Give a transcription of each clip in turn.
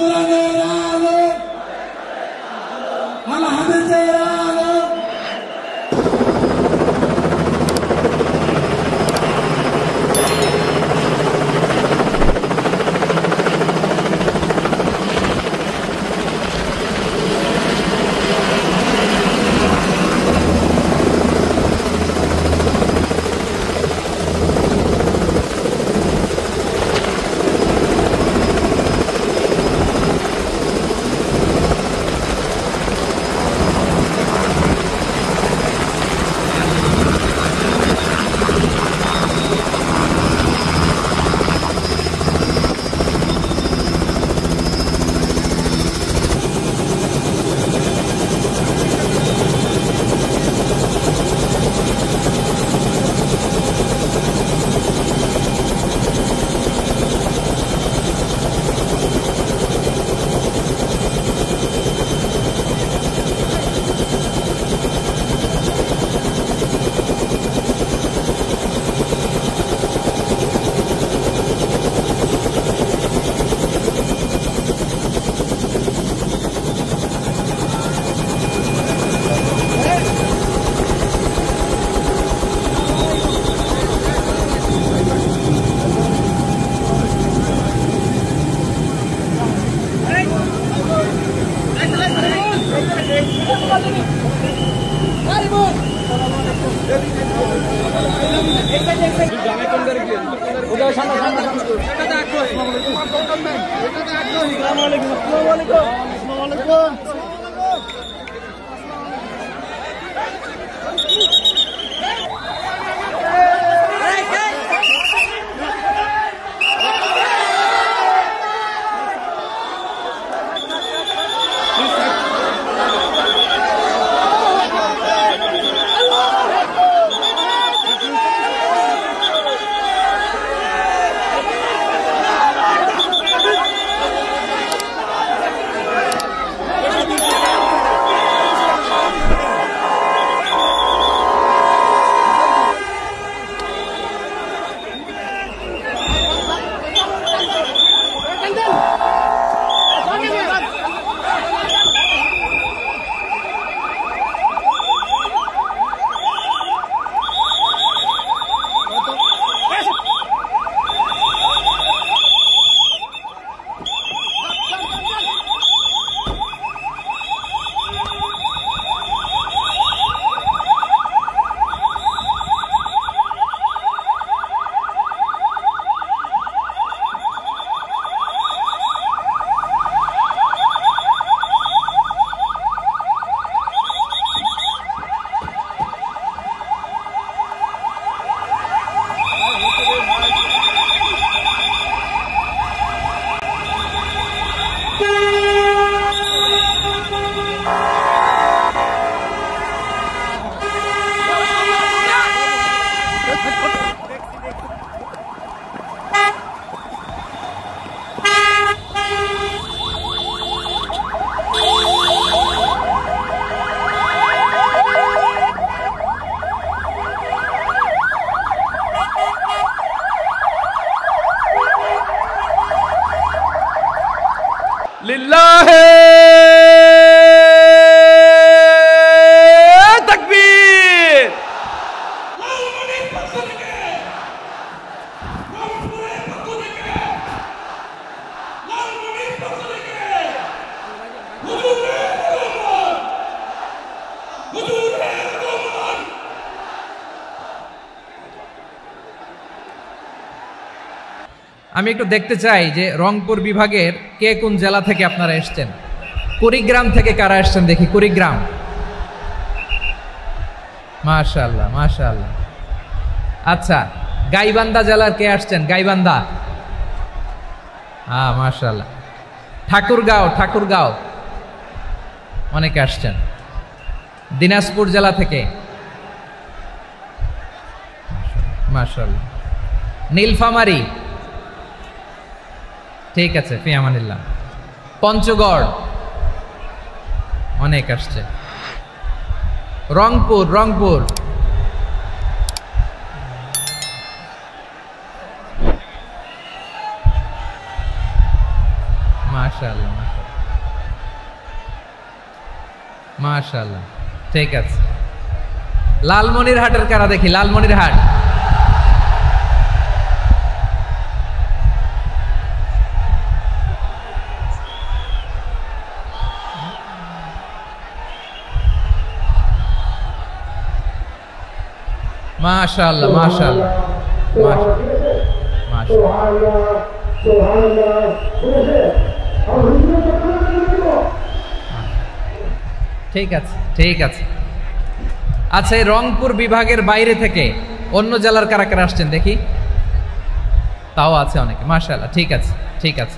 কোরআনের আলো আল হাদিসের আলো লিল্লাহে তাকবীর। আমি একটু দেখতে চাই যে রংপুর বিভাগের কে কোন জেলা থেকে আপনারা এসেছেন। কুড়িগ্রাম থেকে কারা এসেছেন দেখি, কুড়িগ্রাম। মাশাআল্লাহ মাশাআল্লাহ। আচ্ছা, গাইবান্ধা জেলার কে আসছেন? গাইবান্ধা, হ্যাঁ মাশাআল্লাহ। ঠাকুরগাঁও অনেকে আসছেন। দিনাজপুর জেলা থেকে মাশাআল্লাহ। নীলফামারী, ঠিক আছে, ফি আমানিল্লাহ। পঞ্চগড় অনেক আসছে। রংপুর মাশাআল্লাহ, মাশাআল্লাহ, ঠিক আছে। লালমনিরহাটের কারা দেখি, লালমনিরহাট। মাশাআল্লাহ, মাশাআল্লাহ, ঠিক আছে, ঠিক আছে। আচ্ছা, এই রংপুর বিভাগের বাইরে থেকে অন্য জেলার কারা কারা আসছেন দেখি? তাও আছে অনেকে, মাশাআল্লাহ, ঠিক আছে, ঠিক আছে।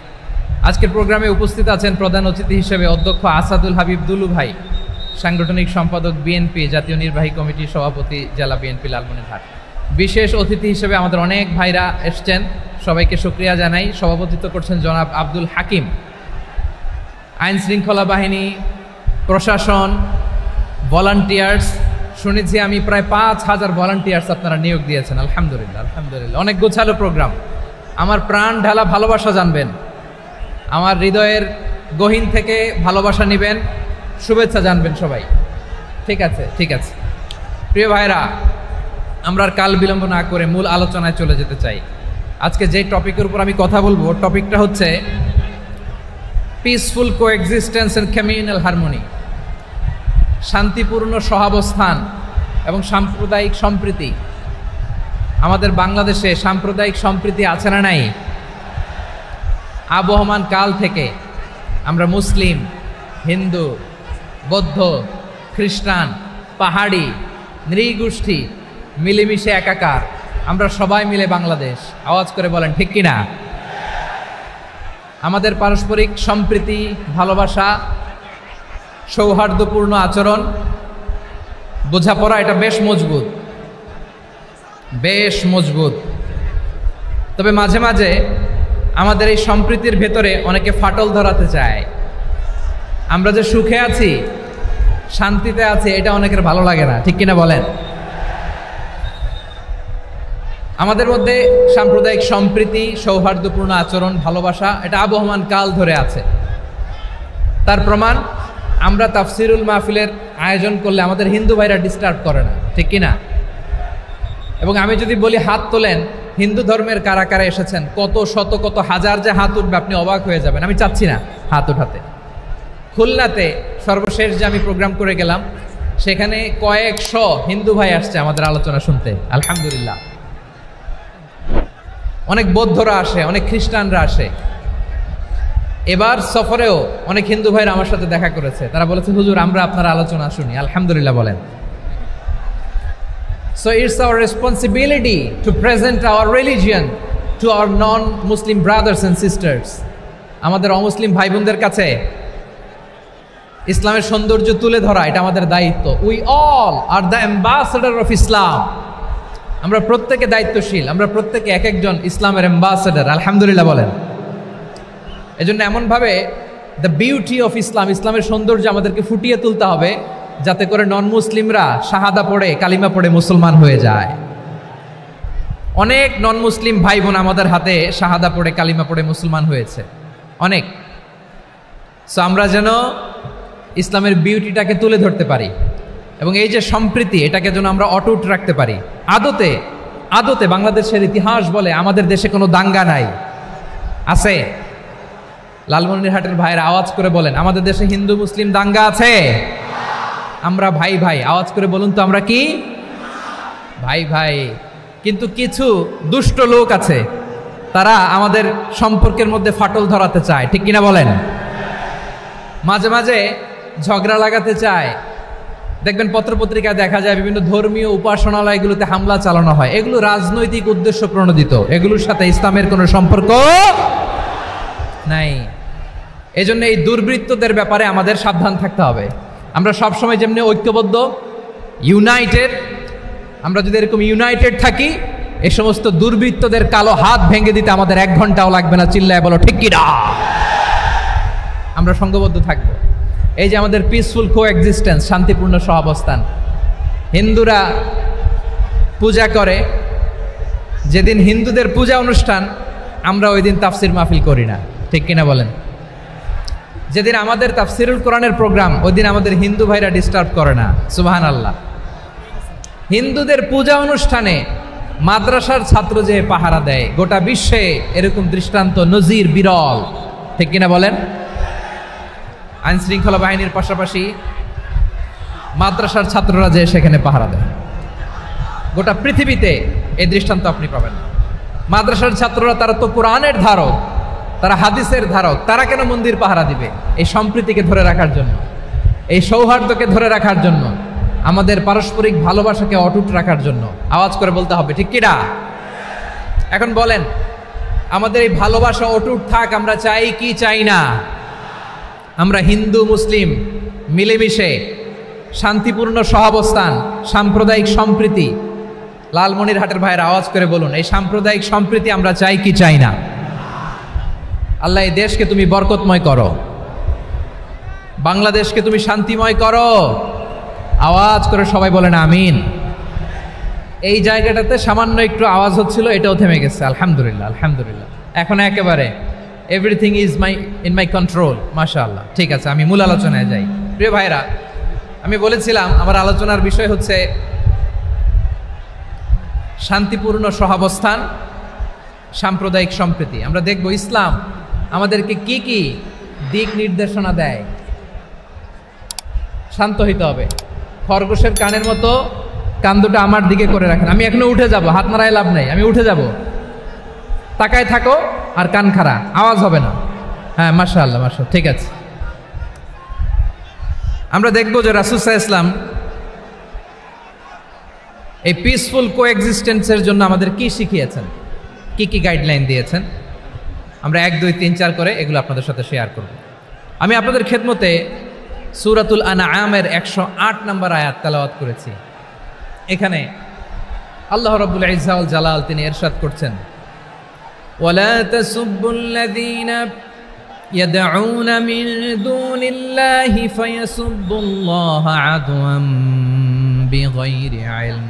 আজকের প্রোগ্রামে উপস্থিত আছেন প্রধান অতিথি হিসেবে অধ্যক্ষ আসাদুল হাবিব দুলু ভাই, সাংগঠনিক সম্পাদক বিএনপি, জাতীয় নির্বাহী কমিটির সভাপতি, জেলা বিএনপি লালমনিরহাট। বিশেষ অতিথি হিসেবে আমাদের অনেক ভাইরা এসছেন, সবাইকে শুকরিয়া জানাই। সভাপতিত্ব করছেন জনাব আব্দুল হাকিম। আইন শৃঙ্খলা বাহিনী, প্রশাসন, ভলান্টিয়ার্স, শুনেছি আমি প্রায় 5,000 ভলান্টিয়ার্স আপনারা নিয়োগ দিয়েছেন। আলহামদুলিল্লাহ, আলহামদুলিল্লাহ, অনেক গোছালো প্রোগ্রাম। আমার প্রাণ ঢালা ভালোবাসা জানবেন, আমার হৃদয়ের গহীন থেকে ভালোবাসা নেবেন, শুভেচ্ছা জানবেন সবাই। ঠিক আছে, ঠিক আছে। প্রিয় ভাইরা, আমরা আর কাল বিলম্ব না করে মূল আলোচনায় চলে যেতে চাই। আজকে যে টপিকের উপর আমি কথা বলবো, টপিকটা হচ্ছে peaceful coexistence and communal harmony, শান্তিপূর্ণ সহাবস্থান এবং সাম্প্রদায়িক সম্প্রীতি। আমাদের বাংলাদেশে সাম্প্রদায়িক সম্প্রীতি আছে না নাই? আবহমান কাল থেকে আমরা মুসলিম, হিন্দু, বৌদ্ধ, খ্রিস্টান, পাহাড়ি, নৃগোষ্ঠী মিলেমিশে একাকার, আমরা সবাই মিলে বাংলাদেশ। আওয়াজ করে বলেন ঠিক কিনা? আমাদের পারস্পরিক সম্প্রীতি, ভালোবাসা, সৌহার্দ্যপূর্ণ আচরণ, বোঝাপড়া, এটা বেশ মজবুত, বেশ মজবুত। তবে মাঝে মাঝে আমাদের এই সম্প্রীতির ভেতরে অনেকে ফাটল ধরাতে চায়। আমরা যে সুখে আছি, শান্তিতে আছি, এটা অনেকের ভালো লাগে না, ঠিক কিনা বলেন? আমাদের মধ্যে সাম্প্রদায়িক সম্প্রীতি, সৌহার্দ্যপূর্ণ আচরণ, ভালোবাসা, এটা আবহমান কাল ধরে আছে। তার প্রমাণ, আমরা তাফসিরুল মাহফিলের আয়োজন করলে আমাদের হিন্দু ভাইরা ডিস্টার্ব করে না, ঠিক কিনা? এবং আমি যদি বলি হাত তোলেন, হিন্দু ধর্মের কারা কারা এসেছেন, কত শত কত হাজার যে হাত উঠবে, আপনি অবাক হয়ে যাবেন। আমি চাচ্ছি না হাত উঠাতে। খুলনাতে সর্বশেষ যে আমি প্রোগ্রাম করে গেলাম, সেখানে কয়েকশো হিন্দু ভাই আসছে আমাদের আলোচনা শুনতে, আলহামদুলিল্লাহ। অনেক বৌদ্ধরা আসে, অনেক খ্রিস্টানরা আসে। এবার সফরেও অনেক হিন্দু ভাইরা আমার সাথে দেখা করেছে, তারা বলেছে হুজুর আমরা আপনার আলোচনা শুনি, আলহামদুলিল্লাহ বলেন। So it's our responsibility to present our religion to our non-Muslim brothers and sisters. আমাদের অমুসলিম ভাই বোনদের কাছে ইসলামের সৌন্দর্য তুলে ধরা, এটা আমাদের দায়িত্ব। We all are the ambassador of Islam. আমরা প্রত্যেকে দায়িত্বশীল, আমরা প্রত্যেকে এক একজন ইসলামের অ্যাম্বাসেডর, আলহামদুলিল্লাহ বলেন। এজন্য এমনভাবে দ্য বিউটি অফ ইসলাম, ইসলামের সৌন্দর্য আমাদেরকে ফুটিয়ে তুলতে হবে, যাতে করে নন মুসলিমরা শাহাদা পড়ে, কালিমা পড়ে মুসলমান হয়ে যায়। অনেক নন মুসলিম ভাই বোন আমাদের হাতে শাহাদা পড়ে, কালিমা পড়ে মুসলমান হয়েছে, অনেক। সো আমরা যেন ইসলামের বিউটিটাকে তুলে ধরতে পারি এবং এই যে সম্প্রীতি, এটাকে যেন আমরা অটুট রাখতে পারি। আদতে আদতে বাংলাদেশের ইতিহাস বলে আমাদের দেশে কোনো দাঙ্গা নাই, আছে? লালমনিরহাটের ভাইয়ের আওয়াজ করে বলেন, আমাদের দেশে হিন্দু মুসলিম দাঙ্গা আছে? আমরা ভাই ভাই, আওয়াজ করে বলুন তো, আমরা কি ভাই ভাই? কিন্তু কিছু দুষ্ট লোক আছে, তারা আমাদের সম্পর্কের মধ্যে ফাটল ধরাতে চায়, ঠিক কিনা বলেন? মাঝে মাঝে ঝগড়া লাগাতে চায়। দেখবেন পত্রপত্রিকায় দেখা যায় বিভিন্ন ধর্মীয় উপাসনালয়গুলোতে হামলা চালানো হয়, এগুলো রাজনৈতিক উদ্দেশ্য প্রণোদিত, এগুলোর সাথে ইসলামের কোনো সম্পর্ক নাই। এজন্য এই দুর্বৃত্তদের ব্যাপারে আমাদের সাবধান থাকতে হবে। আমরা সবসময় যেমনি ঐক্যবদ্ধ, ইউনাইটেড, আমরা যদি এরকম ইউনাইটেড থাকি, এই সমস্ত দুর্বৃত্তদের কালো হাত ভেঙে দিতে আমাদের 1 ঘন্টাও লাগবে না। চিল্লায় বলো ঠিক কিনা? আমরা সংঘবদ্ধ থাকবো। এই যে আমাদের পিসফুল কোএক্সিস্টেন্স, শান্তিপূর্ণ সহাবস্থান। হিন্দুরা পূজা করে, যেদিন হিন্দুদের পূজা অনুষ্ঠান, আমরা ওই দিন তাফসির মাহফিল করি না, ঠিক কিনা বলেন? যেদিন আমাদের তাফসিরুল কোরআনের প্রোগ্রাম, ওই দিন আমাদের হিন্দু ভাইরা ডিস্টার্ব করে না। সুবহানাল্লাহ। হিন্দুদের পূজা অনুষ্ঠানে মাদ্রাসার ছাত্র যে পাহারা দেয়, গোটা বিশ্বে এরকম দৃষ্টান্ত নজির বিরল, ঠিক কিনা বলেন? আইন শৃঙ্খলা বাহিনীর পাশাপাশি মাদ্রাসার ছাত্ররা যে সেখানে পাহারা দেয়, গোটা পৃথিবীতে এই দৃষ্টান্ত আপনি পাবেন। মাদ্রাসার ছাত্ররা তারা তো কোরআনের ধারক, তারা হাদিসের ধারক, তারা কেন মন্দির পাহারা দিবে? এই সম্প্রীতিকে ধরে রাখার জন্য, এই সৌহার্দ্যকে ধরে রাখার জন্য, আমাদের পারস্পরিক ভালোবাসাকে অটুট রাখার জন্য। আওয়াজ করে বলতে হবে, ঠিক কিনা? এখন বলেন, আমাদের এই ভালোবাসা অটুট থাক, আমরা চাই কি চাই না? আমরা হিন্দু মুসলিম মিলেমিশে শান্তিপূর্ণ সহাবস্থান, সাম্প্রদায়িক সম্প্রীতি, লালমনিরহাটের ভাইয়ের আওয়াজ করে বলুন, এই সাম্প্রদায়িক সম্প্রীতি আমরা চাই কি চাই না? আল্লাহ এই দেশকে তুমি বরকতময় করো, বাংলাদেশকে তুমি শান্তিময় করো। আওয়াজ করে সবাই বলেন আমিন। এই জায়গাটাতে সামান্য একটু আওয়াজ হচ্ছিল, এটাও থেমে গেছে। আলহামদুলিল্লাহ, আলহামদুলিল্লাহ। এখন একেবারে everything is in my control. মাশাআল্লাহ। ঠিক আছে, আমি মূল আলোচনায় যাই। প্রিয় ভাইরা, আমি বলেছিলাম আমার আলোচনার বিষয় হচ্ছে শান্তিপূর্ণ সহাবস্থান, সাম্প্রদায়িক সম্প্রীতি। আমরা দেখব ইসলাম আমাদেরকে কি কি দিক নির্দেশনা দেয়। শান্ত হইতে হবে, খরগোশের কানের মতো কান দুটো আমার দিকে করে রাখেন। আমি এখনো উঠে যাব, হাত নাড়ায় লাভ নেই, আমি উঠে যাব। তাকায় থাকো আর কান খাড়া, আওয়াজ হবে না। হ্যাঁ, মাশাআল্লাহ, মাশাআল্লাহ, ঠিক আছে। আমরা দেখব যে রাসূল সাল্লাল্লাহু আলাইহি ওয়াসাল্লাম এই পিসফুল কোএক্সিস্টেন্সের জন্য আমাদের কি শিখিয়েছেন, কি কি গাইডলাইন দিয়েছেন। আমরা 1, 2, 3, 4 করে এগুলো আপনাদের সাথে শেয়ার করব। আমি আপনাদের খেদমতে সূরাতুল আনআমের 108 নম্বর আয়াত তেলাওয়াত করেছি। এখানে আল্লাহ রাব্বুল ইজ্জা ওয়াল জালাল তিনি ইরশাদ করছেন, ওয়ালা তাসুব্বুল্লাযীনা ইয়াদউনা মিন দুনিল্লাহি ফায়াসুব্বুল্লাহা আদওয়াম বিগাইরি ইলম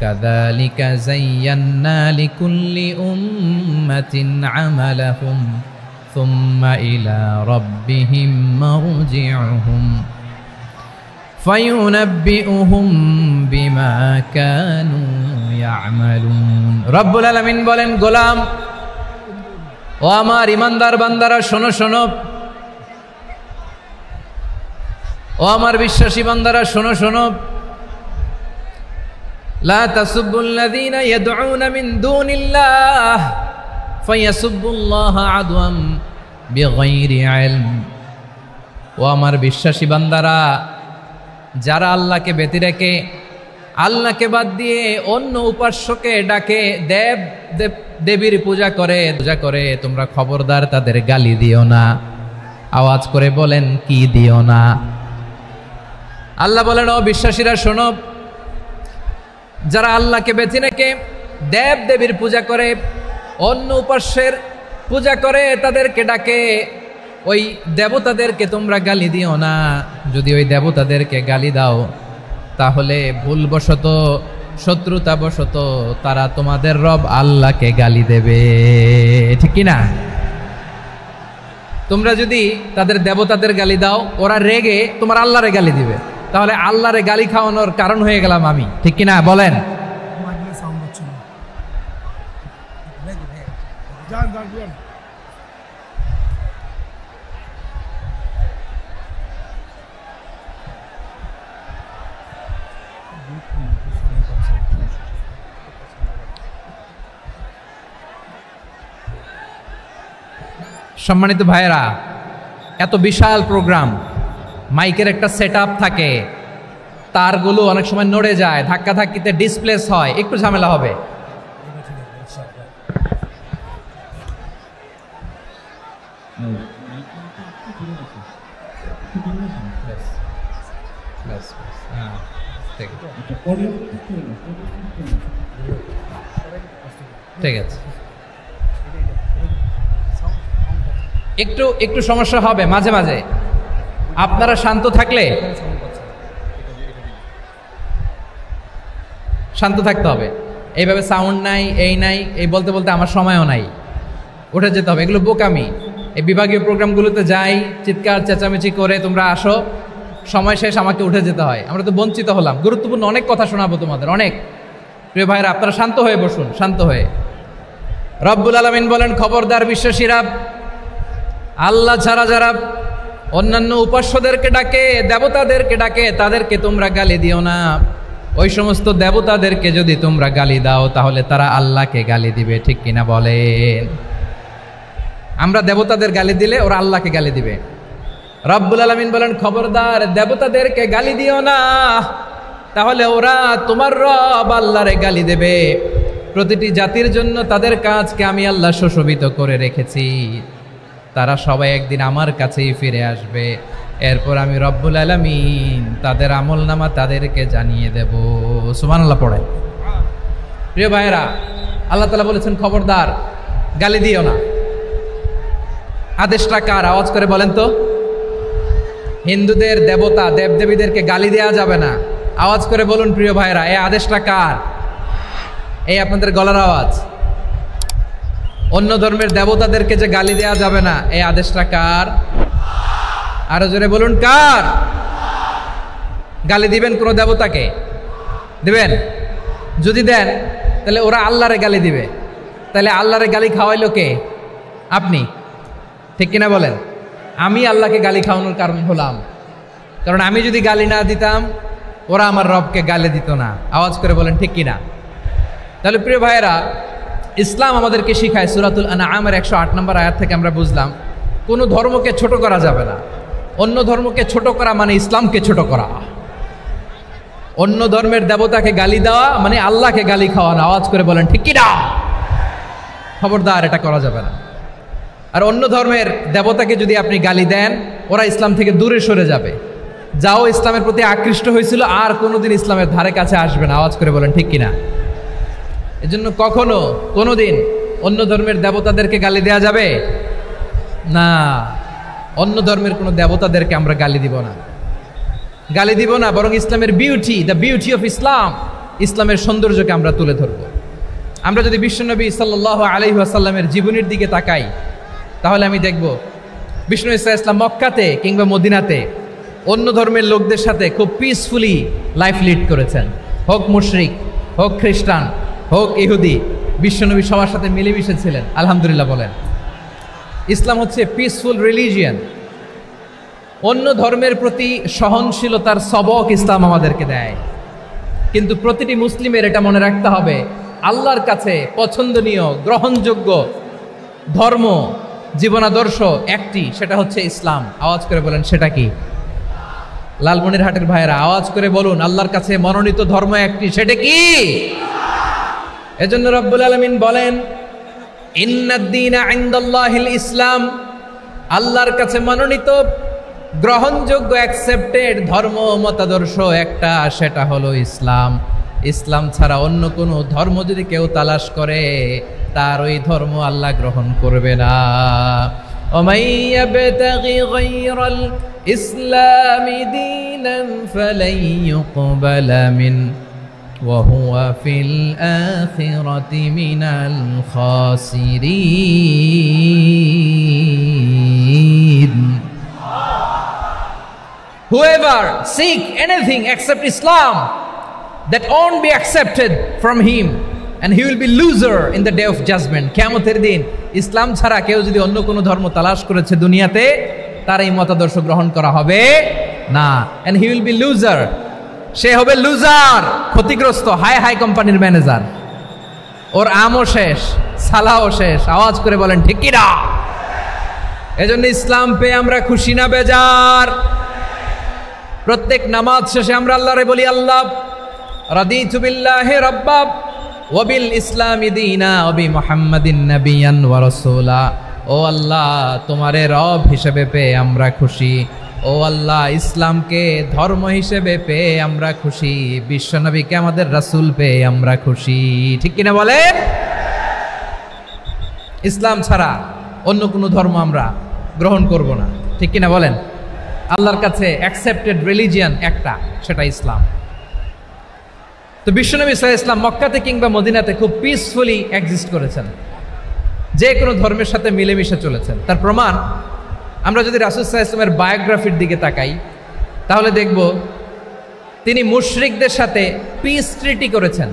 কাযালিকা যায়্যান্না লিকুল্লি উম্মাতিন আমালাহুম সুম্মা ইলা রাব্বিহিম মারজিউহুম ফায়ুনাব্বিউহুম বিমা কানু ইয়ামালুন। রব্বুল আলামিন বলেন, গোলাম ও আমার ইমানদার বান্দারা, শোনো শোনো। ও আমার বিশ্বাসী বান্দারা, শোনো শোনো। লা তাসুব্বুল্লাযীনা ইয়াদউনা মিন দুনিল্লাহ ফায়াসুব্বুল্লাহা আদওয়াম বিগাইরি ইলম। ও আমার বিশ্বাসী বান্দারা, যারা আল্লাহকে ব্যতি রেখে, আল্লাহকে বাদ দিয়ে অন্য উপাস্যকে ডাকে, দেবীর পূজা করে, তোমরা খবরদার তাদের গালি দিও না। আওয়াজ করে বলেন, কি দিও না? আল্লাহ বলেন, ও বিশ্বাসীরা শোনো, যারা আল্লাহকে বেছে রেখে দেবীর পূজা করে, অন্য উপাস্যের পূজা করে, তাদেরকে ডাকে, ওই দেবতাদেরকে তোমরা গালি দিও না। যদি ওই দেবতাদেরকে গালি দাও, তাহলে ভুলবশত, শত্রুতাবশত তারা তোমাদের রব আল্লাহকে গালি দেবে, ঠিক কি না? তোমরা যদি তাদের দেবতাদের গালি দাও, ওরা রেগে তোমার আল্লাহরে গালি দিবে, তাহলে আল্লাহরে গালি খাওয়ানোর কারণ হয়ে গেলাম আমি, ঠিক কি না? বলেন। সম্মানিত ভাইয়েরা, এত বিশাল প্রোগ্রাম, মাইকের একটা সেটআপ থাকে, তারগুলো অনেক সময় নড়ে যায়, ধাক্কা ধাক্কিতে ডিসপ্লেস হয়, একটু ঝামেলা হবে। ঠিক আছে, একটু একটু সমস্যা হবে মাঝে মাঝে। আপনারা শান্ত থাকলে, শান্ত থাকতে হবে। এইভাবে সাউন্ড নাই, এই নাই, এই বলতে বলতে আমার সময়ও নাই, উঠে যেতে হবে, এগুলো বোকামি। এই বিভাগীয় প্রোগ্রামগুলোতে যাই, চিৎকার চেঁচামেচি করে তোমরা আসো, সময় শেষ আমাকে উঠে যেতে হয়। আমরা তো বঞ্চিত হলাম। গুরুত্বপূর্ণ অনেক কথা শোনাবো তোমাদের, অনেক। প্রিয় ভাইরা, আপনারা শান্ত হয়ে বসুন, শান্ত হয়ে। রব্বুল আলামিন বলেন, খবরদার বিশ্বাসীরা, আল্লাহ ছাড়া যারা অন্যান্য উপাস্যদেরকে ডাকে, দেবতাদেরকে ডাকে, তাদেরকে তোমরা গালি দিও না। ওই সমস্ত দেবতাদেরকে যদি তোমরা গালি দাও তাহলে তারা আল্লাহকে গালি দিবে, ঠিক কিনা বলেন? আমরা দেবতাদের গালি দিলে ওরা আল্লাহকে গালি দিবে। রব্বুল আলামিন বলেন, খবরদার দেবতাদেরকে গালি দিও না, তাহলে ওরা তোমার রব আল্লাহরে গালি দেবে। প্রতিটি জাতির জন্য তাদের কাজকে আমি আল্লাহ সুশোভিত করে রেখেছি, তারা সবাই একদিন আমার কাছেই ফিরে আসবে। এরপর আমি রব্বুল আলামিন তাদের আমলনামা তাদেরকে জানিয়ে দেব। সুবহানাল্লাহ পড়ে। প্রিয় ভাইয়েরা, আল্লাহ তাআলা বলেছেন খবরদার গালি দিও না। আদেশটা কার? আওয়াজ করে বলেন তো। হিন্দুদের দেবতা দেবদেবীদেরকে গালি দেওয়া যাবে না। আওয়াজ করে বলুন প্রিয় ভাইয়েরা, এই আদেশটা কার? এই আপনাদের গলার আওয়াজ। অন্য ধর্মের দেবতাদেরকে যে গালি দেওয়া যাবে না, এই আদেশটা কার? আরো জোরে বলুন, কার? গালি দিবেন কোন দেবতাকে? দিবেন? যদি দেন তাহলে ওরা আল্লাহরে গালি দিবে। তাহলে আল্লাহরে গালি খাওয়াইলো কে? আপনি, ঠিক কিনা বলেন? আমি আল্লাহকে গালি খাওয়ানোর কারণ হলাম, কারণ আমি যদি গালি না দিতাম ওরা আমার রবকে গালি দিত না। আওয়াজ করে বলেন ঠিক কিনা? তাহলে প্রিয় ভাইয়েরা, ইসলাম আমাদেরকে শিখায়, সূরাতুল আনআমের 108 নম্বর আয়াত থেকে আমরা বুঝলাম কোনো ধর্মকে ছোট করা যাবে না। অন্য ধর্মকে ছোট করা মানে ইসলামকে ছোট করা। অন্য ধর্মের দেবতাকে গালি দেওয়া মানে আল্লাহকে গালি খাওয়ানো। আওয়াজ করে বলেন ঠিক কিনা? খবরদার, এটা করা যাবে না। আর অন্য ধর্মের দেবতাকে যদি আপনি গালি দেন, ওরা ইসলাম থেকে দূরে সরে যাবে। যাও ইসলামের প্রতি আকৃষ্ট হয়েছিল আর কোনোদিন ইসলামের ধারে কাছে আসবে না। আওয়াজ করে বলেন ঠিক কিনা? এজন্য কখনো কোনোদিন অন্য ধর্মের দেবতাদেরকে গালি দেওয়া যাবে না। অন্য ধর্মের কোনো দেবতাদেরকে আমরা গালি দিব না, গালি দিব না, বরং ইসলামের beauty, the beauty of Islam, ইসলামের সৌন্দর্যকে আমরা তুলে ধরব। আমরা যদি বিশ্বনবী সাল্লাল্লাহু আলাইহি ওয়াসাল্লামের জীবনের দিকে তাকাই, তাহলে আমি দেখব বিষ্ণু ইসলাম মক্কাতে কিংবা মদিনাতে অন্য ধর্মের লোকদের সাথে খুব পিসফুলি লাইফ লিড করেছেন। হোক মুশরিক, হোক খ্রিস্টান, হোক ইহুদি, বিশ্বনবী সবার সাথে মিলেমিশে ছিলেন। আলহামদুলিল্লাহ বলেন। ইসলাম হচ্ছে পিসফুল রিলিজিয়ান। অন্য ধর্মের প্রতি সহনশীলতার সবক ইসলাম আমাদেরকে দেয়। কিন্তু প্রতিটি মুসলিমের এটা মনে রাখতে হবে, আল্লাহর কাছে পছন্দনীয় গ্রহণযোগ্য ধর্ম, জীবনাদর্শ একটি, সেটা হচ্ছে ইসলাম। আওয়াজ করে বলেন সেটা কি? লালমনিরহাটের ভাইয়েরা আওয়াজ করে বলুন, আল্লাহর কাছে মনোনীত ধর্ম একটি, সেটা কি? এজন্য রব্বুল আলামিন বলেন, ইন্নাদ-দীনা ইনদাল্লাহিল ইসলাম, আল্লাহর কাছে মনোনীত গ্রহণযোগ্য অ্যাকসেপ্টেড ধর্ম মতাদর্শ একটা, সেটা হলো ইসলাম। ইসলাম ছাড়া অন্য কোনো ধর্ম যদি কেউ তালাশ করে, তার ওই ধর্ম আল্লাহ গ্রহণ করবে না। ওমাই ইয়াবতাগি গায়রাল ইসলামি দীনান ফালাই ইউকবালা মিন ওয়া হুয়া ফিল আখিরাতি মিনাল খাসিরিন। Whoever seek anything except Islam, that won't be accepted from him, and he will be loser in the day of judgment. কিয়ামতের দিন ইসলাম ছাড়া কেউ যদি অন্য কোনো ধর্ম তালাশ করেছে দুনিয়াতে, তার এই মতাদর্শ গ্রহণ করা হবে না। and he will be loser, সে হবে লুজার, ক্ষতিগ্রস্ত, হাই হাই কোম্পানির ম্যানেজার। ওর আমও শেষ, সালাও শেষ। আওয়াজ করে বলেন ঠিক কি না? এজন্য ইসলাম পেয়ে আমরা খুশি না বেজার? প্রত্যেক নামাজ শেষে আমরা আল্লাহরে বলি, আল্লাহ রাদিতু বিল্লাহি রাব্বা ওয়া বিল ইসলামি দীনা ওয়া বি মুহাম্মাদিন নাবিয়ান ওয়া রাসূলা। ও আল্লাহ, তোমারে রব হিসেবে পেয়ে আমরা খুশি। ও আল্লাহ, ইসলামকে ধর্ম হিসেবে পেয়ে আমরা খুশি। বিশ্বনবীকে আমাদের রাসূল পেয়ে আমরা খুশি। ঠিক কিনা বলেন? ইসলাম ছাড়া অন্য কোনো ধর্ম আমরা গ্রহণ করব না। ঠিক কিনা বলেন? আল্লাহর কাছে অ্যাকসেপ্টেড রিলিজিয়ান একটা, সেটা ইসলাম। তো বিশ্বনবী সাল্লাল্লাহু আলাইহি ওয়াসাল্লাম মক্কাতে কিংবা মদিনাতে খুব পিসফুলি এক্সিস্ট করেছেন। যে কোনো ধর্মের সাথে মিলেমিশে চলেছেন। তার প্রমাণ আমরা যদি রাসূল সাল্লাল্লাহু আলাইহি ওয়াসাল্লামের বায়োগ্রাফির দিকে তাকাই তাহলে দেখব তিনি মুশরিকদের সাথে পিস ট্রিটি করেছেন,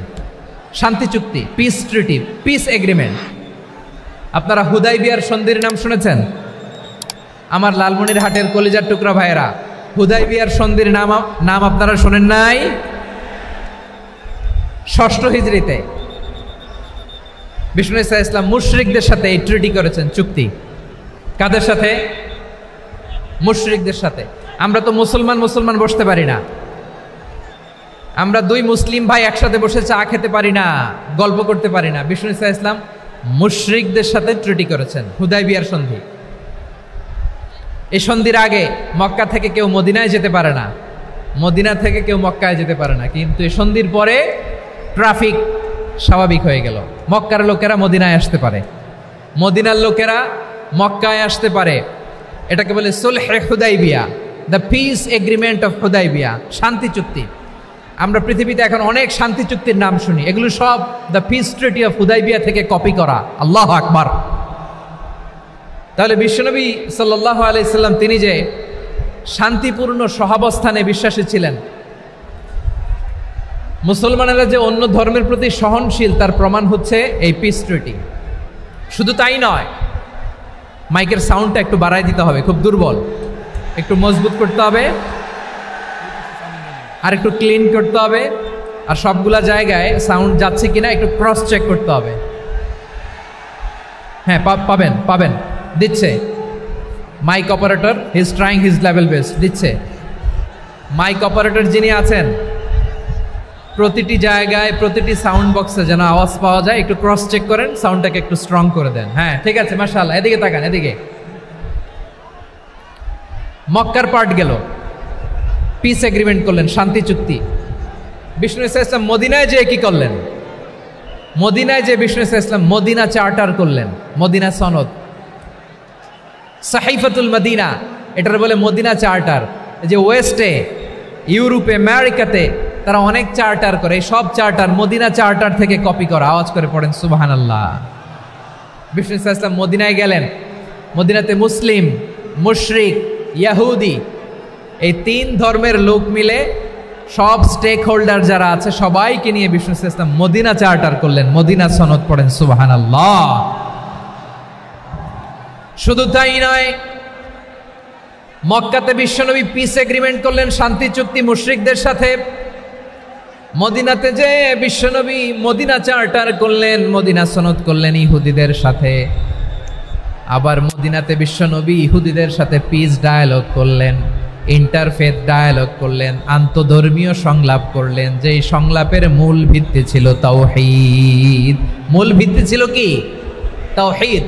শান্তি চুক্তি, পিস ট্রিটি, পিস এগ্রিমেন্ট। আপনারা হুদাইবিয়ার সন্ধির নাম শুনেছেন? আমার লালমনিরহাটের কলিজার টুকরা ভাইয়েরা, হুদাইবিয়ার সন্ধির নাম আপনারা শোনেন নাই? 6ষ্ঠ হিজরিতে বিষ্ণু ঈসা ইসলাম মুশরিকদের সাথে এই ট্রিটি করেছেন, চুক্তি। কাদের সাথে? মুশরিকদের সাথে। আমরা তো মুসলমান বসতে পারি না, আমরা দুই মুসলিম ভাই একসাথে বসে চা খেতে পারি না, গল্প করতে পারি না। বিষ্ণু ঈসা ইসলাম মুশরিকদের সাথে ট্রিটি করেছেন, হুদাইবিয়ার সন্ধি। এই সন্ধির আগে মক্কা থেকে কেউ মদিনায় যেতে পারে না, মদিনা থেকে কেউ মক্কায় যেতে পারে না, কিন্তু এই সন্ধির পরে ট্রাফিক স্বাভাবিক হয়ে গেল। মক্কার লোকেরা মদিনায় আসতে পারে, মদিনার লোকেরা মক্কায় আসতে পারে। এটাকে বলে সুলহে হুদাইবিয়া, the peace agreement of Hudaibiya, শান্তি চুক্তি। আমরা পৃথিবীতে এখন অনেক শান্তি চুক্তির নাম শুনি, এগুলো সব the piece treaty of Hudaibiya থেকে কপি করা। আল্লাহু আকবার। তাহলে বিশ্বনবী সাল্লাল্লাহু আলাইহি সাল্লাম তিনি যে শান্তিপূর্ণ সহাবস্থানে বিশ্বাসী ছিলেন, মুসলমানেরা যে অন্য ধর্মের প্রতি সহনশীল, তার প্রমাণ হচ্ছে এই পিস ট্রিটি। শুধু তাই নয়, মাইকের সাউন্ডটা একটু বাড়াই দিতে হবে, খুব দুর্বল, একটু মজবুত করতে হবে, আর একটু ক্লিন করতে হবে, আর সবগুলা জায়গায় সাউন্ড যাচ্ছে কিনা একটু ক্রস চেক করতে হবে। হ্যাঁ, পাবেন দিচ্ছে mic operator, he is trying his level best, দিচ্ছে। মাইক অপারেটর যিনি আছেন, প্রতিটি জায়গায় প্রতিটি সাউন্ড বক্সে যেন আওয়াজ পাওয়া যায়, একটু ক্রস চেক করেন, সাউন্ডটাকে একটু স্ট্রং করে দেন। হ্যাঁ, ঠিক আছে, মাশাআল্লাহ। এদিকে তাকান, এদিকে। মক্কার পার্ট গেল, পিস এগ্রিমেন্ট করলেন, শান্তি চুক্তি। বিষ্ণু ঈসা ইসলাম মদিনায় যে কি করলেন? মদিনায় যে বিষ্ণু ঈসা ইসলাম মদিনা চার্টার করলেন, মদিনা সনদ, সাহিফাতুল মদিনা, এটার বলে মদিনা চার্টার। যে ওয়েস্টে, ইউরোপে, আমেরিকাতে তারা অনেক চার্টার করে, এই সব চার্টার মদিনা চার্টার থেকে কপি করা। আওয়াজ করে পড়েন সুবহানাল্লাহ। বিষ্ণু ঈসা ইসলাম মদিনায় গেলেন, মদিনাতে মুসলিম, মুশরিক, ইয়াহুদি, এই 3 ধর্মের লোক মিলে সব স্টেক হোল্ডার যারা আছে সবাইকে নিয়ে বিষ্ণু ঈসা ইসলাম মদিনা চার্টার করলেন, মদিনা সনদ। পড়েন সুবহানাল্লাহ। শুধু তাই নয়, মক্কাতে বিশ্বনবী পিস এগ্রিমেন্ট করলেন, শান্তি চুক্তি মুশরিকদের সাথে। মদিনাতে যে বিশ্বনবী মদিনা চার্টার করলেন, মদিনা সনদ করলেন ইহুদিদের সাথে। আবার মদিনাতে বিশ্বনবী ইহুদিদের সাথে পিস ডায়ালগ করলেন, ইন্টারফেথ ডায়ালগ করলেন, আন্তধর্মীয় সংলাপ করলেন। যেই সংলাপের মূল ভিত্তি ছিল তাওহীদ। মূল ভিত্তি ছিল কি? তাওহীদ।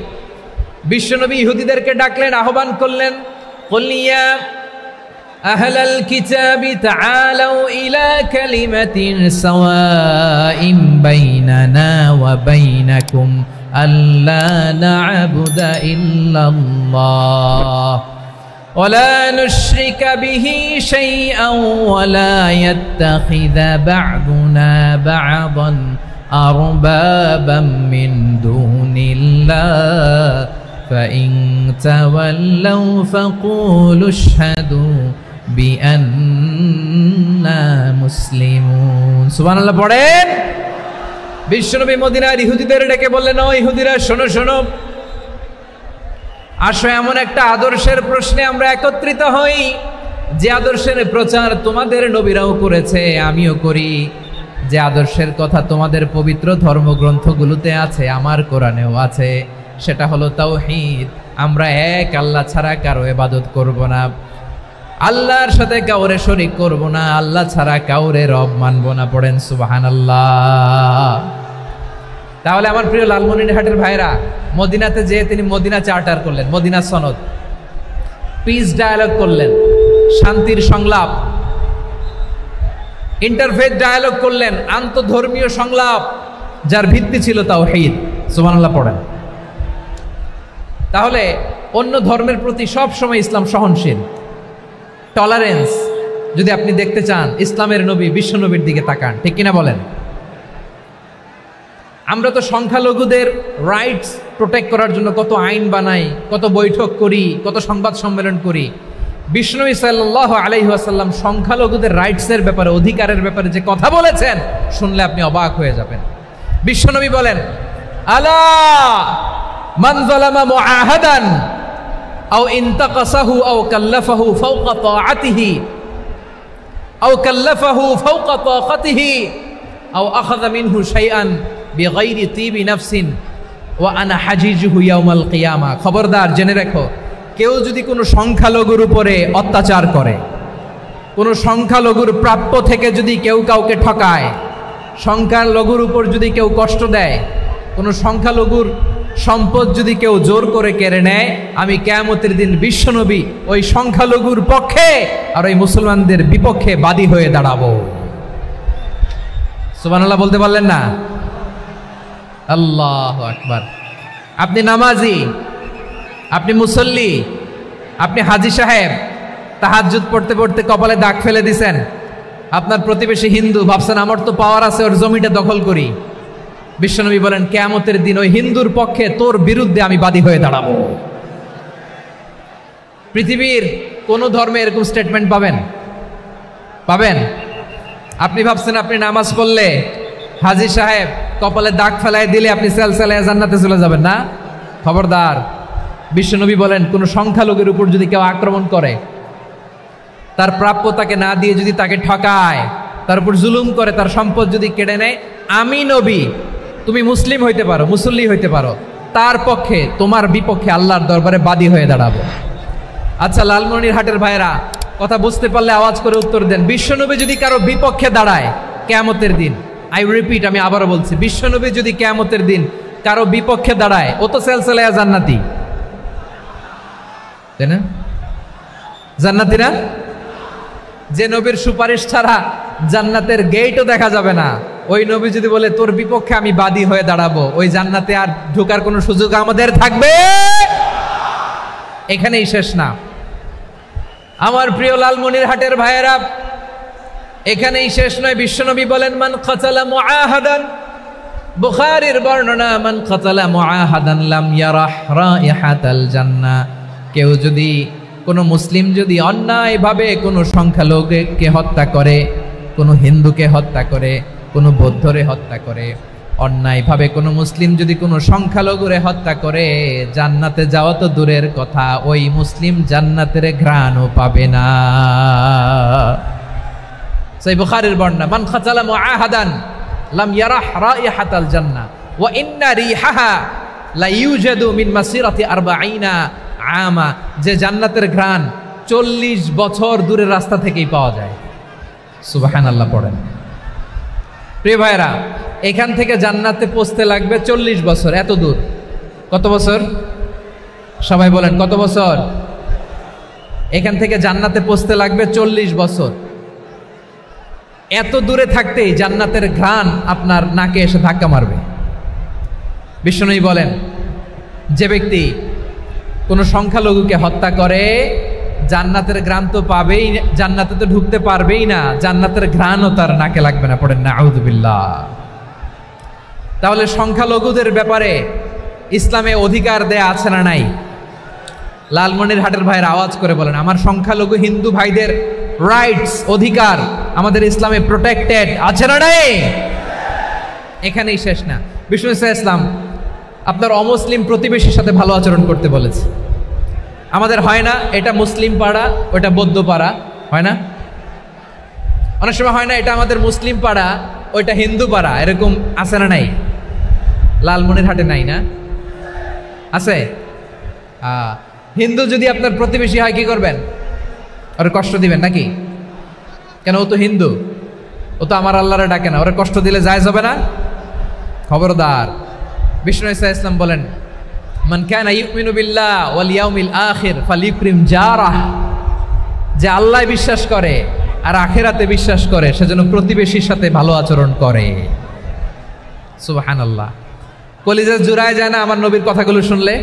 বিশ্বনবী ইহুদিদেরকে ডাকলেন, আহ্বান করলেন, কুল ইয়া আহলাল কিতাবি তাআলাউ ইলা কালিমাতিন সাওয়াইন বাইনানা ওয়া বাইনাকুম আল্লা না'বুদা ইল্লাল্লাহ ওয়া লা নুশরিকা বিহি শাইআন ওয়া লা ইয়াত্তাখিযা বা'দুনা বা'দান আরবাবাম মিন দুনিল্লাহ فإن تولوا فقولوا اشهدوا بأننا مسلمون। সুবহানাল্লাহ পড়েন। বিশ্বনবী মদিনার ইহুদিদের ডেকে বললেন, ও ইহুদিরা, শোনো শোনো, আসো এমন একটা আদর্শের প্রশ্নে আমরা একত্রিত হই, যে আদর্শের প্রচার তোমাদের নবীরাও করেছে, আমিও করি, যে আদর্শের কথা তোমাদের পবিত্র ধর্মগ্রন্থগুলোতে আছে, আমার কোরআনেও আছে। সেটা হলো তাওহীদ। আমরা এক আল্লাহ ছাড়া কারো ইবাদত করব না, আল্লাহর সাথে কাউরে শরীক করব না, আল্লাহ ছাড়া কাউরে রব মানব না। পড়েন সুবহানাল্লাহ। তাহলে আমার প্রিয় লালমনিরহাটের ভাইরা, মদিনাতে যেয়ে তিনি মদিনা চার্টার করলেন, মদিনা সনদ, পিস ডায়ালগ করলেন, শান্তির সংলাপ, ইন্টারফেথ ডায়ালগ করলেন, আন্তধর্মীয় সংলাপ, যার ভিত্তি ছিল তাওহীদ। সুবহানাল্লাহ পড়েন। তাহলে অন্য ধর্মের প্রতি সব সময় ইসলাম সহনশীল, টলারেন্স। যদি আপনি দেখতে চান ইসলামের নবী বিশ্বনবীর দিকে তাকান, ঠিক কিনা বলেন? আমরা তো সংখ্যালঘুদের রাইটস প্রোটেক্ট করার জন্য কত আইন বানাই, কত বৈঠক করি, কত সংবাদ সম্মেলন করি। বিষ্ণু সাল্লাল্লাহু আলাইহি ওয়াসাল্লাম সংখ্যালঘুদের রাইটসের ব্যাপারে, অধিকারের ব্যাপারে যে কথা বলেছেন, শুনলে আপনি অবাক হয়ে যাবেন। বিশ্বনবী বলেন, আলা মান যালামা মুআহাদান আও ইনতাকাসাহু আও কাল্লাফাহু ফাওকা তাআতিহি আও কাল্লাফাহু ফাওকা তাকাতিহি আও আখাযা মিনহু শাইআন বিগাইরি তিবি নাফসিন ওয়া আনা হাজিজুহু ইয়াউমাল কিয়ামা। খবরদার, জেনে রেখো, কেউ যদি কোনো সংখ্যালঘুর উপরে অত্যাচার করে, কোনো সংখ্যালঘুর প্রাপ্য থেকে যদি কেউ কাউকে ঠকায়, সংখ্যালঘুর উপর যদি কেউ কষ্ট দেয়, কোনো সংখ্যালঘুর সম্পদ যদি কেউ জোর করে কেড়ে নেয়, আমি কিয়ামতের দিন বিশ্বনবী ওই সংখ্যালঘুর পক্ষে আর ওই মুসলমানদের বিপক্ষে বাদী হয়ে দাঁড়াবো। সুবহানাল্লাহ বলতে পারলেন না? আল্লাহু আকবার। আপনি নামাজি, আপনি মুসল্লি, আপনি হাজী সাহেব, তাহাজ্জুদ পড়তে পড়তে কপালে দাগ ফেলে দিছেন, আপনার প্রতিবেশী হিন্দু, ভাবছেন আমার তো পাওয়ার আছে, ওর জমিটা দখল করি। বিশ্বনবী বলেন, কিয়ামতের দিন ওই হিন্দুর পক্ষে তোর বিরুদ্ধে আমি বাদী হয়ে দাঁড়াবো। পৃথিবীর কোন ধর্মে এরকম স্টেটমেন্ট পাবেন? পাবেন? আপনি ভাবছেন আপনি নামাজ পড়লে হাজী সাহেব কপালে দাগ ফেলায় দিলে আপনি সেলসেলায় জান্নাতে চলে যাবেন না? খবরদার। বিশ্বনবী বলেন, কোন সংখ্যালঘুর উপর যদি কেউ আক্রমণ করে, তার প্রাপ্য তাকে না দিয়ে যদি তাকে ঠকায়, তার উপর জুলুম করে, তার সম্পদ যদি কেড়ে নেয়, আমি নবী, তুমি মুসলিম হইতে পারো, মুসল্লি হইতে পারো, তার পক্ষে, তোমার বিপক্ষে আল্লাহর দরবারে বাদী হয়ে দাঁড়াবো। আচ্ছা, লালমনিরহাটের ভাইরা, কথা বুঝতে পারলে আওয়াজ করে উত্তর দেন। বিশ্বনবী যদি কারো বিপক্ষে দাঁড়ায় কিয়ামতের দিন, আই রিপিট, আমি আবারও বলছি, বিশ্বনবী যদি কিয়ামতের দিন কারো বিপক্ষে দাঁড়ায়, ও তো সেলসেলায়া জান্নাতি, তাই না? জান্নাতি না? যে নবীর সুপারিশ ছাড়া জান্নাতের গেটও দেখা যাবে না, ওই নবী যদি বলে তোর বিপক্ষে আমি বাদী হয়ে দাঁড়াবো, ওই জান্নাতে আর ঢোকার কোনো সুযোগ আমাদের থাকবে? এখানেই শেষ না আমার প্রিয় লালমনিরহাটের ভাইয়েরা, এখানেই শেষ নয়। বিশ্বনবী বলেন, মান কাতালা মুআহাদান, বুখারীর বর্ণনা, মান কাতালা মুআহাদান লাম ইয়ারাহ রাইহাতাল জান্নাহ। কেউ যদি, কোনো মুসলিম যদি অন্যায়ভাবে কোনো সংখ্যালঘুকে হত্যা করে, কোনো হিন্দুকে হত্যা করে, কোনো বৌদ্ধরে হত্যা করে, অন্যায়ভাবে কোনো মুসলিম যদি কোনো সংখ্যালঘুরে হত্যা করে, জান্নাতে যাওয়া তো দূরের কথা, ওই মুসলিম জান্নাতের ঘ্রাণও পাবে না। সেই বুখারীর বর্ণনা, মান কাতালা মুআহাদান লাম ইয়ারাহ রাইহাতাল জান্নাহ ওয়া ইন্না রিহাহা লা ইউজাদু মিন মাসিরাতি 40 আমা। যে জান্নাতের ঘ্রাণ 40 বছর দূরের রাস্তা থেকেই পাওয়া যায়। সুবহানাল্লাহ পড়েন। প্রিয় ভাইরা, এখান থেকে জান্নাতে পৌঁছতে লাগবে 40 বছর। এত দূর, কত বছর? সবাই বলেন, কত বছর? এখান থেকে জান্নাতে পৌঁছতে লাগবে 40 বছর। এত দূরে থাকতেই জান্নাতের ঘ্রাণ আপনার নাকে এসে ধাক্কা মারবে। বিষ্ণুই বলেন, যে ব্যক্তি কোনো সংখ্যালঘুকে হত্যা করে, জান্নাতের ঘ্রাণ তো পাবেই, জান্নাতে তো ঢুকতে পারবেই না, জান্নাতের ঘ্রাণও তার নাকে লাগবে না। পড়েন না আউযুবিল্লাহ। তাহলে সংখ্যালঘুদের ব্যাপারে ইসলামে অধিকার দেয়া আছে না নাই? লালমনিরহাটের ভাইয়ের আওয়াজ করে বলেন, আমার সংখ্যালঘু হিন্দু ভাইদের রাইটস, অধিকার আমাদের ইসলামে প্রোটেক্টেড আছে না নাই? এখানেই শেষ না। বিষ্ণু ইসলাম আপনার অমুসলিম প্রতিবেশীর সাথে ভালো আচরণ করতে বলেছে। আমাদের হয় না, এটা মুসলিম পাড়া, ওটা বৌদ্ধ পাড়া, হয় না? অনেক সময় হয় না, এটা আমাদের মুসলিম পাড়া, ওইটা হিন্দু পাড়া, এরকম আছে না নাই? লালমনিরহাটে নাই না? আছে? হিন্দু যদি আপনার প্রতিবেশী হয়, কি করবেন? ওর কষ্ট দিবেন নাকি? কেন? ও তো হিন্দু, ও তো আমার আল্লাহরে ডাকে না, ওরা কষ্ট দিলে জায়েজ হবে না? খবরদার। বিষ্ণু ইসলাম বলেন, মান কানা ইউমিনু বিল্লাহ ওয়াল ইয়াউমিল আখির ফালিউকরিম জারাহ। যে আল্লাহ বিশ্বাস করে আর আখিরাতে বিশ্বাস করে, সেজন্য প্রতিবেশীর সাথে ভালো আচরণ করে। সুবহানাল্লাহ। কলিজা জুড়ায় যায় না আমার নবীর কথাগুলো শুনলে?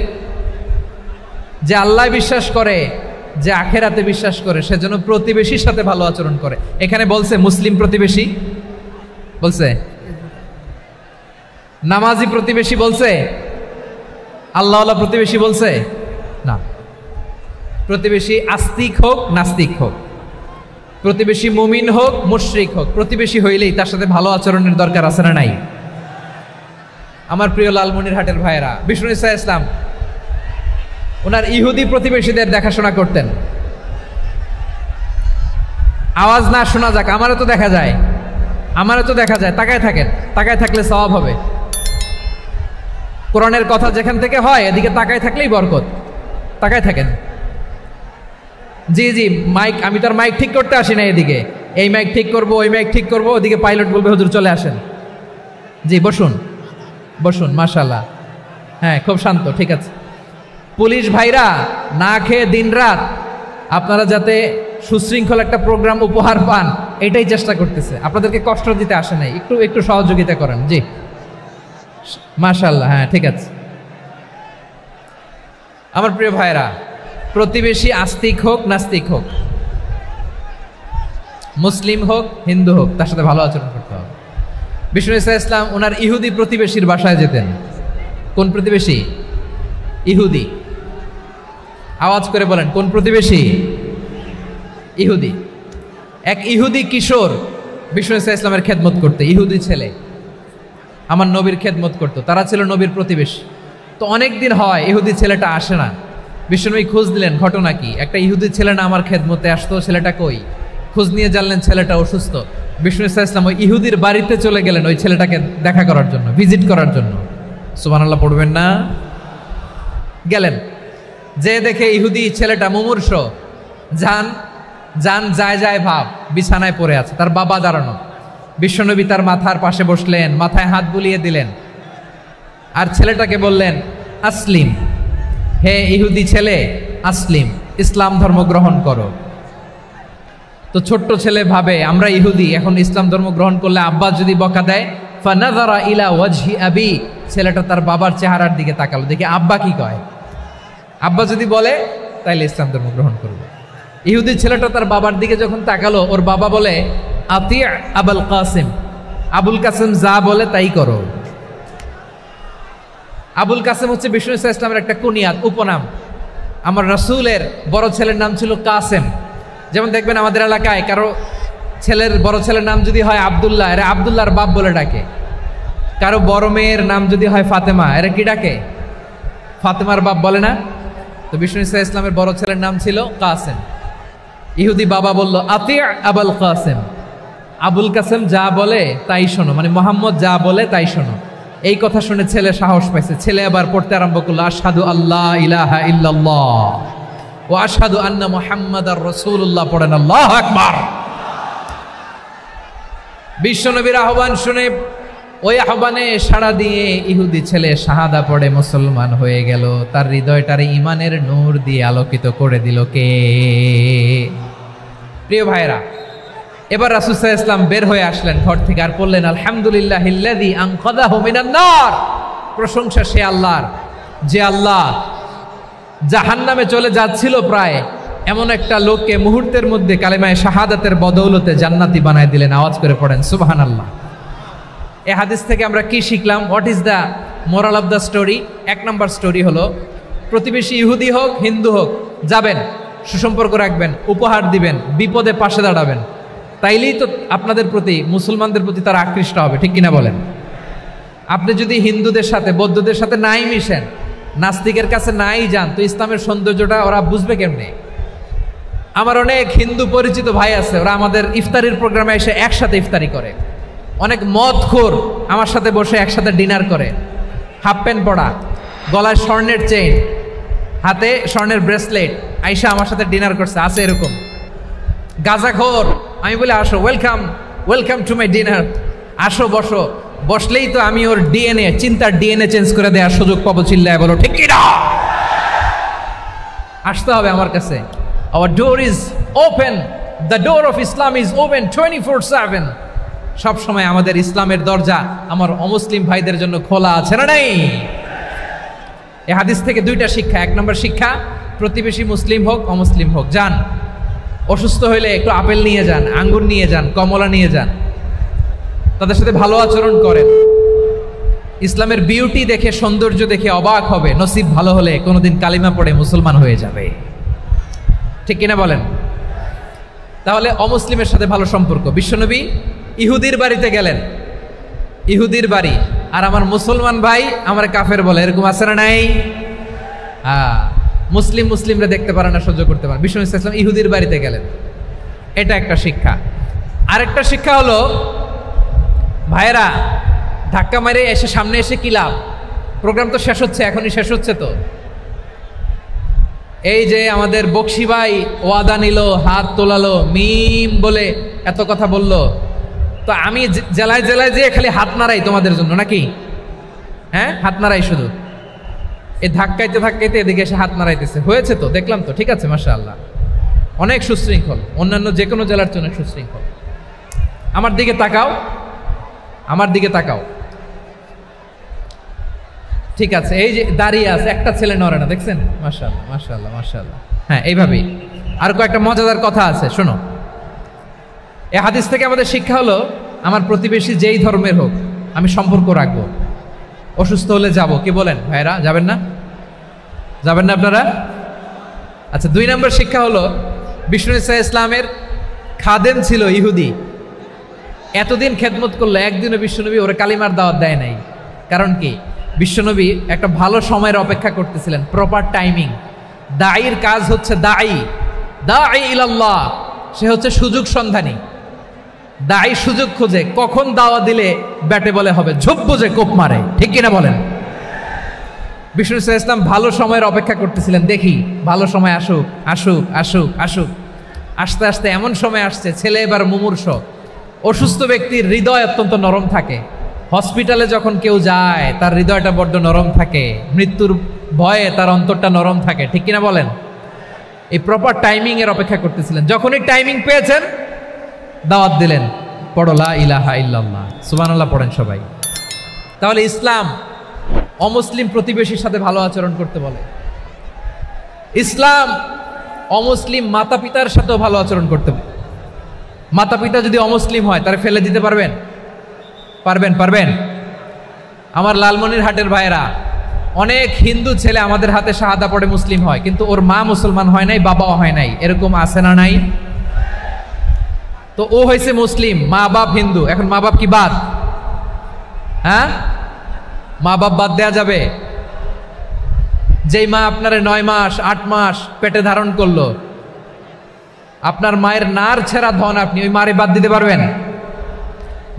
যে আল্লাহ বিশ্বাস করে, যে আখিরাতে বিশ্বাস করে, সেজন্য প্রতিবেশীর সাথে ভালো আচরণ করে। এখানে বলছে মুসলিম প্রতিবেশী, বলছে নামাজি প্রতিবেশী বলছে? আল্লাহওয়ালা প্রতিবেশী বলছে? না। প্রতিবেশী আস্তিক হোক নাস্তিক হোক, প্রতিবেশী মুমিন হোক মুশরিক হোক, প্রতিবেশী হইলেই তার সাথে ভালো আচরণের দরকার আছে না নাই? আমার প্রিয় লালমনিরহাটের ভাইয়েরা, বিষ্ণু ইসা ইসলাম ওনার ইহুদি প্রতিবেশীদের দেখাশোনা করতেন। আওয়াজ না শোনা যাক, আমারও তো দেখা যায়, তাকায় থাকেন, তাকায় থাকলে সওয়াব হবে। কোরআনের কথা যেখান থেকে হয় এদিকে তাকায় থাকলেই বরকত। তাকায় থাকেন। জি জি, মাইক, আমি তো আর মাইক ঠিক করতে আসি না এদিকে, এই মাইক ঠিক করব ওই মাইক ঠিক করব, ওদিকে পাইলট বলবে হুজুর চলে আসেন। জি বসুন বসুন, মাশাআল্লাহ, হ্যাঁ খুব শান্ত, ঠিক আছে। পুলিশ ভাইরা না খেয়ে দিনরাত আপনারা যাতে সুশৃঙ্খল একটা প্রোগ্রাম উপহার পান এটাই চেষ্টা করতেছে, আপনাদেরকে কষ্ট দিতে আসে নাই, একটু একটু সহযোগিতা করেন। জি মাশাআল্লাহ, হ্যাঁ ঠিক আছে। আমার প্রিয় ভাইরা, প্রতিবেশী আস্তিক হোক নাস্তিক হোক, মুসলিম হোক হিন্দু হোক, তার সাথে ভালো আচরণ করতে হবে। বিষ্ণু ইসা ইসলাম ওনার ইহুদি প্রতিবেশীর বাসায় যেতেন। কোন প্রতিবেশী? ইহুদি। আওয়াজ করে বলেন, কোন প্রতিবেশী? ইহুদি। এক ইহুদি কিশোর বিষ্ণু ইসা ইসলামের খেদমত করতে, ইহুদি ছেলে আমার নবীর খেদমত করতো, তারা ছিল নবীর প্রতিবেশী। তো অনেক দিন হয় ইহুদি ছেলেটা আসে না। বিষ্ণুনবী খোঁজ দিলেন, ঘটনা কি? একটা ইহুদি ছেলে না আমার খেদমতে আসতো, ছেলেটা কই? খোঁজ নিয়ে জানলেন ছেলেটা অসুস্থ। বিষ্ণু ইসা ইসলাম ওই ইহুদির বাড়িতে চলে গেলেন ওই ছেলেটাকে দেখা করার জন্য, ভিজিট করার জন্য। সুবহানাল্লাহ পড়বেন না? গেলেন, যে দেখে ইহুদি ছেলেটা মুমূর্ষ, জান যায় যায় ভাব, বিছানায় পড়ে আছে, তার বাবা দাঁড়ানো। বিশ্বনবী তার মাথার পাশে বসলেন, মাথায় হাত বুলিয়ে দিলেন, আর ছেলেটাকে বললেন আসলিম, হে ইহুদি ছেলে আসলিম, ইসলাম ধর্ম গ্রহণ করো। তো ছোট্ট ছেলে ভাবে আমরা ইহুদি, এখন ইসলাম ধর্ম গ্রহণ করলে আব্বা যদি বকা দেয়, ফানাযারা ইলা ওয়াজহি আবি, ছেলেটা তার বাবার চেহারার দিকে তাকালো, দেখি আব্বা কি কয়। আব্বা যদি বলে তাইলে ইসলাম ধর্ম গ্রহণ করবে। ইহুদি ছেলেটা তার বাবার দিকে যখন তাকালো, ওর বাবা বলে আতি আবুল কাসিম, আবুল কাসিম যা বলে তাই করো। আবুল কাসিম হচ্ছে বিষ্ণু ইসা ইসলামের একটা কুনিয়াত, উপনাম। আমার রাসূলের বড় ছেলের নাম ছিল কাসেম। যেমন দেখবেন আমাদের এলাকায় কারো ছেলের বড় ছেলের নাম যদি হয় আব্দুল্লাহ, এরা আব্দুল্লাহর বাপ বলে ডাকে। কারো বড় মেয়ের নাম যদি হয় ফাতেমা, এরা কি ডাকে? ফাতেমার বাপ বলে না? তো বিষ্ণু ইসা ইসলামের বড় ছেলের নাম ছিল কাসেম। ইহুদি বাবা বলল আতি আবুল কাসেম, আবুল কাসেম যা বলে তাই শোনো, মানে মোহাম্মদ যা বলে তাই শোনো। এই কথা শুনে ছেলে সাহস পাইছে, ছেলে আবার পড়তে আরম্ভ করলো আশহাদু আল্লাহ ইলাহা ইল্লাল্লাহ ওয়া আশহাদু আন্না মুহাম্মাদার রাসূলুল্লাহ, পড়েন আল্লাহু আকবার। বিশ্বনবীর আহ্বান শুনে ওই আহ্বানে সাড়া দিয়ে ইহুদি ছেলে শাহাদা পড়ে মুসলমান হয়ে গেল। তার হৃদয়টারে ইমানের নূর দিয়ে আলোকিত করে দিল কে? প্রিয় ভাইরা, এবার রাসূল সাল্লাল্লাহু আলাইহি ওয়াসাল্লাম বের হয়ে আসলেন ঘর থেকে, আর বললেন আলহামদুলিল্লাহিল্লাযী আনকাযাহু মিনান নার, প্রশংসা সে আল্লাহর যে আল্লাহ জাহান্নামে চলে যাচ্ছিল প্রায় এমন একটা লোককে মুহূর্তের মধ্যে কালেমায়ে শাহাদাতের বদৌলতে জান্নাতি বানায় দিলেন। আওয়াজ করে পড়েন সুবহানাল্লাহ। এই হাদিস থেকে আমরা কি শিখলাম? What is the moral of the story? এক নম্বর স্টোরি হলো, প্রতিবেশী ইহুদি হোক হিন্দু হোক, যাবেন, সুসম্পর্ক রাখবেন, উপহার দিবেন, বিপদে পাশে দাঁড়াবেন, তাইলেই তো আপনাদের প্রতি, মুসলমানদের প্রতি তারা আকৃষ্ট হবে, ঠিক কিনা বলেন? আপনি যদি হিন্দুদের সাথে বৌদ্ধদের সাথে নাই মিশেন, নাস্তিকের কাছে নাই যান, তো ইসলামের সৌন্দর্যটা ওরা বুঝবে কেমনে? আমার অনেক হিন্দু পরিচিত ভাই আছে, ওরা আমাদের ইফতারির প্রোগ্রামে এসে একসাথে ইফতারি করে। অনেক মদখোর আমার সাথে বসে একসাথে ডিনার করে, হাফ প্যান্ট পরা, গলায় স্বর্ণের চেইন, হাতে স্বর্ণের ব্রেসলেট, আইসা আমার সাথে ডিনার করছে, আছে এরকম। গাঁজাখোর, আমি বলি আসো, welcome welcome to my dinner, আসো বসো, বসলেই তো আমি ওর ডিএনএ, চিন্তার ডিএনএ চেঞ্জ করে দেওয়ার সুযোগ পাবো, চিল্লায় বলো ঠিক কিনা? আসতে হবে আমার কাছে। Our door is open, the door of Islam is open 24/7। সব সময় আমাদের ইসলামের দরজা আমার অমুসলিম ভাইদের জন্য খোলা আছে না নাই? এই হাদিস থেকে দুইটা শিক্ষা। এক নম্বর শিক্ষা, প্রতিবেশী মুসলিম হোক অমুসলিম হোক, যান, অসুস্থ হইলে একটু আপেল নিয়ে যান, আঙ্গুর নিয়ে যান, কমলা নিয়ে যান, তাদের সাথে ভালো আচরণ করেন। ইসলামের বিউটি দেখে, সৌন্দর্য দেখে অবাক হবে, নসিব ভালো হলে কোনোদিন কালিমা পড়ে মুসলমান হয়ে যাবে। ঠিক কিনা বলেন? তাহলে অমুসলিমের সাথে ভালো সম্পর্ক। বিশ্বনবী ইহুদির বাড়িতে গেলেন, ইহুদির বাড়ি, আর আমার মুসলমান ভাই আমার কাফের বলে, এরকম আছে না নাই? মুসলিমরা দেখতে পারে না, সহ্য করতে পারে। বিশ্বনবী সাল্লাল্লাহু আলাইহি ওয়াসাল্লাম ইহুদির বাড়িতে গেলেন, এটা একটা শিক্ষা। আরেকটা শিক্ষা হলো, ভাইয়েরা ধাক্কা মারে এসে সামনে এসে কি লাভ? প্রোগ্রাম তো শেষ হচ্ছে, এখনই শেষ হচ্ছে। তো এই যে আমাদের বকশি ভাই ওয়াদা নিল, হাত তোলালো, মিম বলে এত কথা বলল, তো আমি জেলায় জেলায় যে খালি হাত নাড়াই তোমাদের জন্য নাকি? হ্যাঁ, হাত নাড়াই শুধু। এই ধাক্কাইতে ধাক্কাইতে এদিকে এসে হাত নাড়াইতেছে, হয়েছে তো, দেখলাম তো, ঠিক আছে, মাশাআল্লাহ, অনেক সুশৃঙ্খল, অন্যান্য যে কোনো জেলার জন্য সুশৃঙ্খল। আমার দিকে তাকাও, আমার দিকে তাকাও, ঠিক আছে। এই যে দাঁড়িয়ে আছে, একটা ছেলে নড়ে না, দেখছেন? মাশাআল্লাহ, মাশাআল্লাহ, মাশাআল্লাহ। হ্যাঁ, এইভাবেই। আর কয়েকটা মজাদার কথা আছে, শোনো। এই হাদিস থেকে আমাদের শিক্ষা হলো, আমার প্রতিবেশী যেই ধর্মের হোক আমি সম্পর্ক রাখবো। অসুস্থ হলে যাব, কি বলেন ভাইরা? যাবেন না? যাবেন না আপনারা? আচ্ছা, 2 নম্বর শিক্ষা হলো, বিষ্ণু ইসলামের খাদেম ছিল ইহুদি, এতদিন খেদমত করলো, একদিনও বিশ্বনবী ওরা কালিমার দাওয়াত দেয় নাই। কারণ কি? বিশ্বনবী একটা ভালো সময়ের অপেক্ষা করতেছিলেন, প্রপার টাইমিং। দায়ীর কাজ হচ্ছে দায়ী ইলাল্লাহ, সে হচ্ছে সুযোগ সন্ধানী। দায়ী সুযোগ খোঁজে, কখন দাওয়া দিলে ব্যাটে বলে হবে, ঝোপ বুঝে কোপ মারে, ঠিক কিনা বলেন? বিষ্ণু ইসলাম ভালো সময়ের অপেক্ষা করতেছিলেন, দেখি ভালো সময় আসুক আসুক আসুক আসুক। আস্তে আস্তে এমন সময় আসছে, ছেলে এবার মুমূর্ষ। অসুস্থ ব্যক্তির হৃদয় অত্যন্ত নরম থাকে, হসপিটালে যখন কেউ যায় তার হৃদয়টা বড্ড নরম থাকে, মৃত্যুর ভয়ে তার অন্তরটা নরম থাকে, ঠিক কিনা বলেন? এই প্রপার টাইমিং এর অপেক্ষা করতেছিলেন। যখনই টাইমিং পেয়েছেন, দাওয়াত দিলেন, পড়ো লা ইলাহা ইল্লাল্লাহ, সুবহানাল্লাহ পড়েন সবাই। তাহলে ইসলাম অমুসলিম প্রতিবেশীর সাথে ভালো আচরণ করতে বলে। ইসলাম অমুসলিম মাতা পিতার সাথেও ভালো আচরণ করতে বলে। মাতা পিতা যদি অমুসলিম হয়, তারা ফেলে দিতে পারবেন? পারবেন? আমার লালমনিরহাটের ভাইয়েরা, অনেক হিন্দু ছেলে আমাদের হাতে শাহাদা পড়ে মুসলিম হয়, কিন্তু ওর মা মুসলমান হয় নাই, বাবাও হয় নাই, এরকম আছে না নাই? তো ও হয়েছে মুসলিম, মা বাপ হিন্দু, এখন মা বাপ কি বাদ? হ্যাঁ, মা বাপ বাদ দেয়া যাবে? যেই মা আপনারে 9 মাস 8 মাস পেটে ধারণ করলো, আপনার মায়ের নার ছেঁড়া ধন, আপনি ওই মারে বাদ দিতে পারবেন?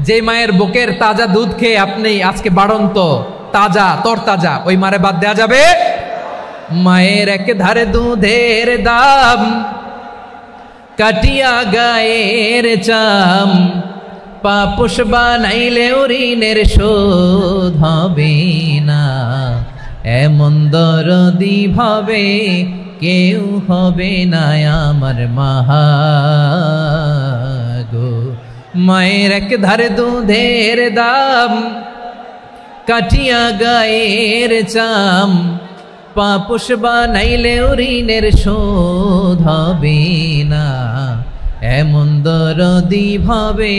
যেই মায়ের বুকের তাজা দুধ খেয়ে আপনি আজকে বাড়ন্ত তাজা তরতাজা, ওই মারে বাদ দেয়া যাবে? মায়ের এক ধারে দুধের দাম, কাটিয়া গায়ের চাম, পাপোশ বানাইলেও ঋণের শোধ হবে না, এমন দরদি ভাবে কেউ হবে না আমার মাগো। মায়ের এক ধারে দুধের দাম, কাটিয়া গায়ের চাম, পাপোশ বানাইলেও ঋণের শোধ হবে না, এমন দরদি ভাবে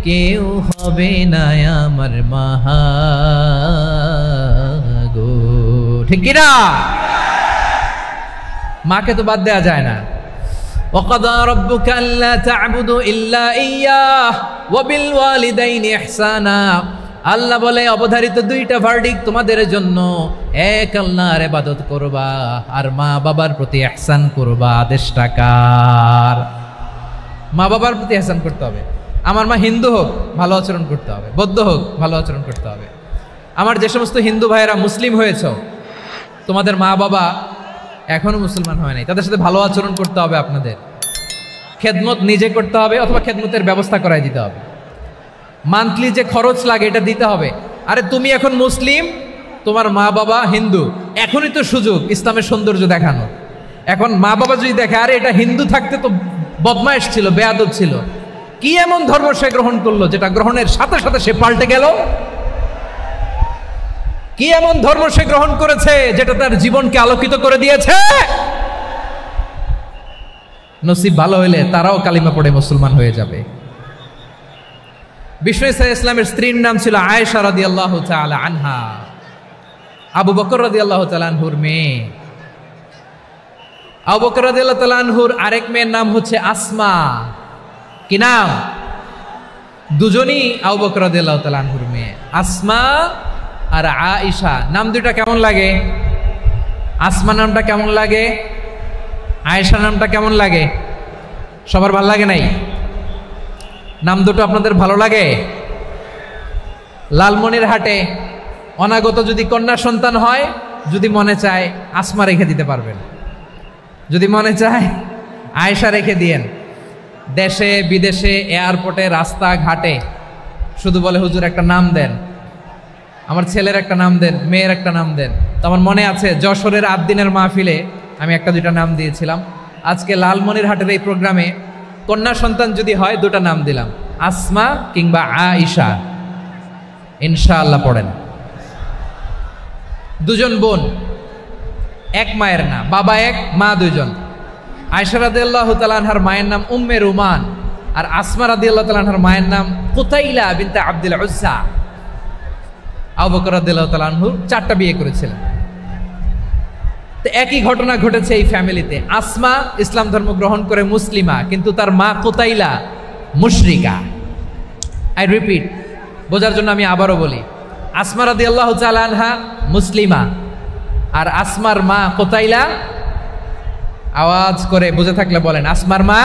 কেউ হবে না আমার মাগো, ঠিক কিনা? মাকে তো বাদ দেওয়া যায় না। وَقَضَى رَبُّكَ أَلَّا تَعْبُدُوا إِلَّا إِيَّاهُ وَبِالْوَالِدَيْنِ إِحْسَانًا। আল্লাহ বলে, অবধারিত 2টা ভার্ডিক তোমাদের জন্য, এক আল্লাহর ইবাদত করবা আর মা বাবার প্রতি ইহসান করবা। আদেশটা কার? মা বাবার প্রতি ইহসান করতে হবে। আমার মা হিন্দু হোক, ভালো আচরণ করতে হবে, বৌদ্ধ হোক, ভালো আচরণ করতে হবে। আমার যে সমস্ত হিন্দু ভাইয়েরা মুসলিম হয়েছে, তোমাদের মা বাবা এখনো মুসলমান হয় নাই, তাদের সাথে ভালো আচরণ করতে হবে। আপনাদের খেদমত নিজে করতে হবে, অথবা খেদমতের ব্যবস্থা করাই দিতে হবে। মান্থলি যে খরচ লাগে এটা দিতে হবে। আরে তুমি এখন মুসলিম, তোমার মা বাবা হিন্দু, এখনই তো সুযোগ ইসলামের সৌন্দর্য দেখানো। এখন মা বাবা যদি দেখে, আরে এটা হিন্দু থাকতে তো বদমাইশ ছিল, বেয়াদব ছিল, কি এমন ধর্ম সে গ্রহণ করলো যেটা গ্রহণের সাথে সাথে সে পাল্টে গেল? কি এমন ধর্ম সে গ্রহণ করেছে যেটা তার জীবনকে আলোকিত করে দিয়েছে? নসিব ভালো হইলে তারাও কালিমা পড়ে মুসলমান হয়ে যাবে। বিষ্ণু ইসলামের স্ত্রীর নাম ছিল আয়েশা রাদিয়াল্লাহু তাআলা আনহা, আবু বকর রাদিয়াল্লাহু তাআলা আনহুর মেয়ে। আবু বকর রাদিয়াল্লাহু তাআলা আনহুর আরেক মেয়ের নাম হচ্ছে আসমা। কি নাম? দুজনই আবু বকর রাদিয়াল্লাহু তাআলা আনহুর মেয়ে, আসমা আর আয়েশা। নাম দুইটা কেমন লাগে? আসমা নামটা কেমন লাগে? আয়েশা নামটা কেমন লাগে? সবার ভালো লাগে নাই? নাম দুটো আপনাদের ভালো লাগে? লালমনিরহাটে অনাগত যদি কন্যা সন্তান হয়, যদি মনে চায় আসমা রেখে দিতে পারবেন, যদি মনে চায় আয়েশা রেখে দিয়েন। দেশে বিদেশে এয়ারপোর্টে রাস্তাঘাটে শুধু বলে হুজুর একটা নাম দেন, আমার ছেলের একটা নাম দেন, মেয়ের একটা নাম দেন। তো আমার মনে আছে যশোরের আদ্দিনের মাহফিলে আমি একটা দুইটা নাম দিয়েছিলাম। আজকে লালমনিরহাটের এই প্রোগ্রামে কন্যা সন্তান যদি হয় দুটা নাম দিলাম, আসমা কিংবা আয়েশা। ইনশাআল্লাহ পড়েন। দুজন বোন, এক মায়ের না, বাবা এক মা দুইজন। আয়েশা রাদিয়াল্লাহু তাআলা আনহার মায়ের নাম উম্মে রুমান, আর আসমা রাদিয়াল্লাহু তাআলা আনহার মায়ের নাম কুতাইলা বিনতে আব্দুল উজ্জা। আবু বকর রাদিয়াল্লাহু তাআলা আনহু 4টা বিয়ে করেছিলেন। তো একই ঘটনা ঘটেছে এই ফ্যামিলিতে। আসমা ইসলাম ধর্ম গ্রহণ করে মুসলিমা, কিন্তু তার মা কুতাইলা মুশরিকা। আই রিপিট, বোঝার জন্য আমি আবারও বলি, আসমা রাদিয়াল্লাহু তাআলা আনহা মুসলিমা, আর আসমার মা কুতাইলা, আওয়াজ করে বুঝে থাকলে বলেন, আসমার মা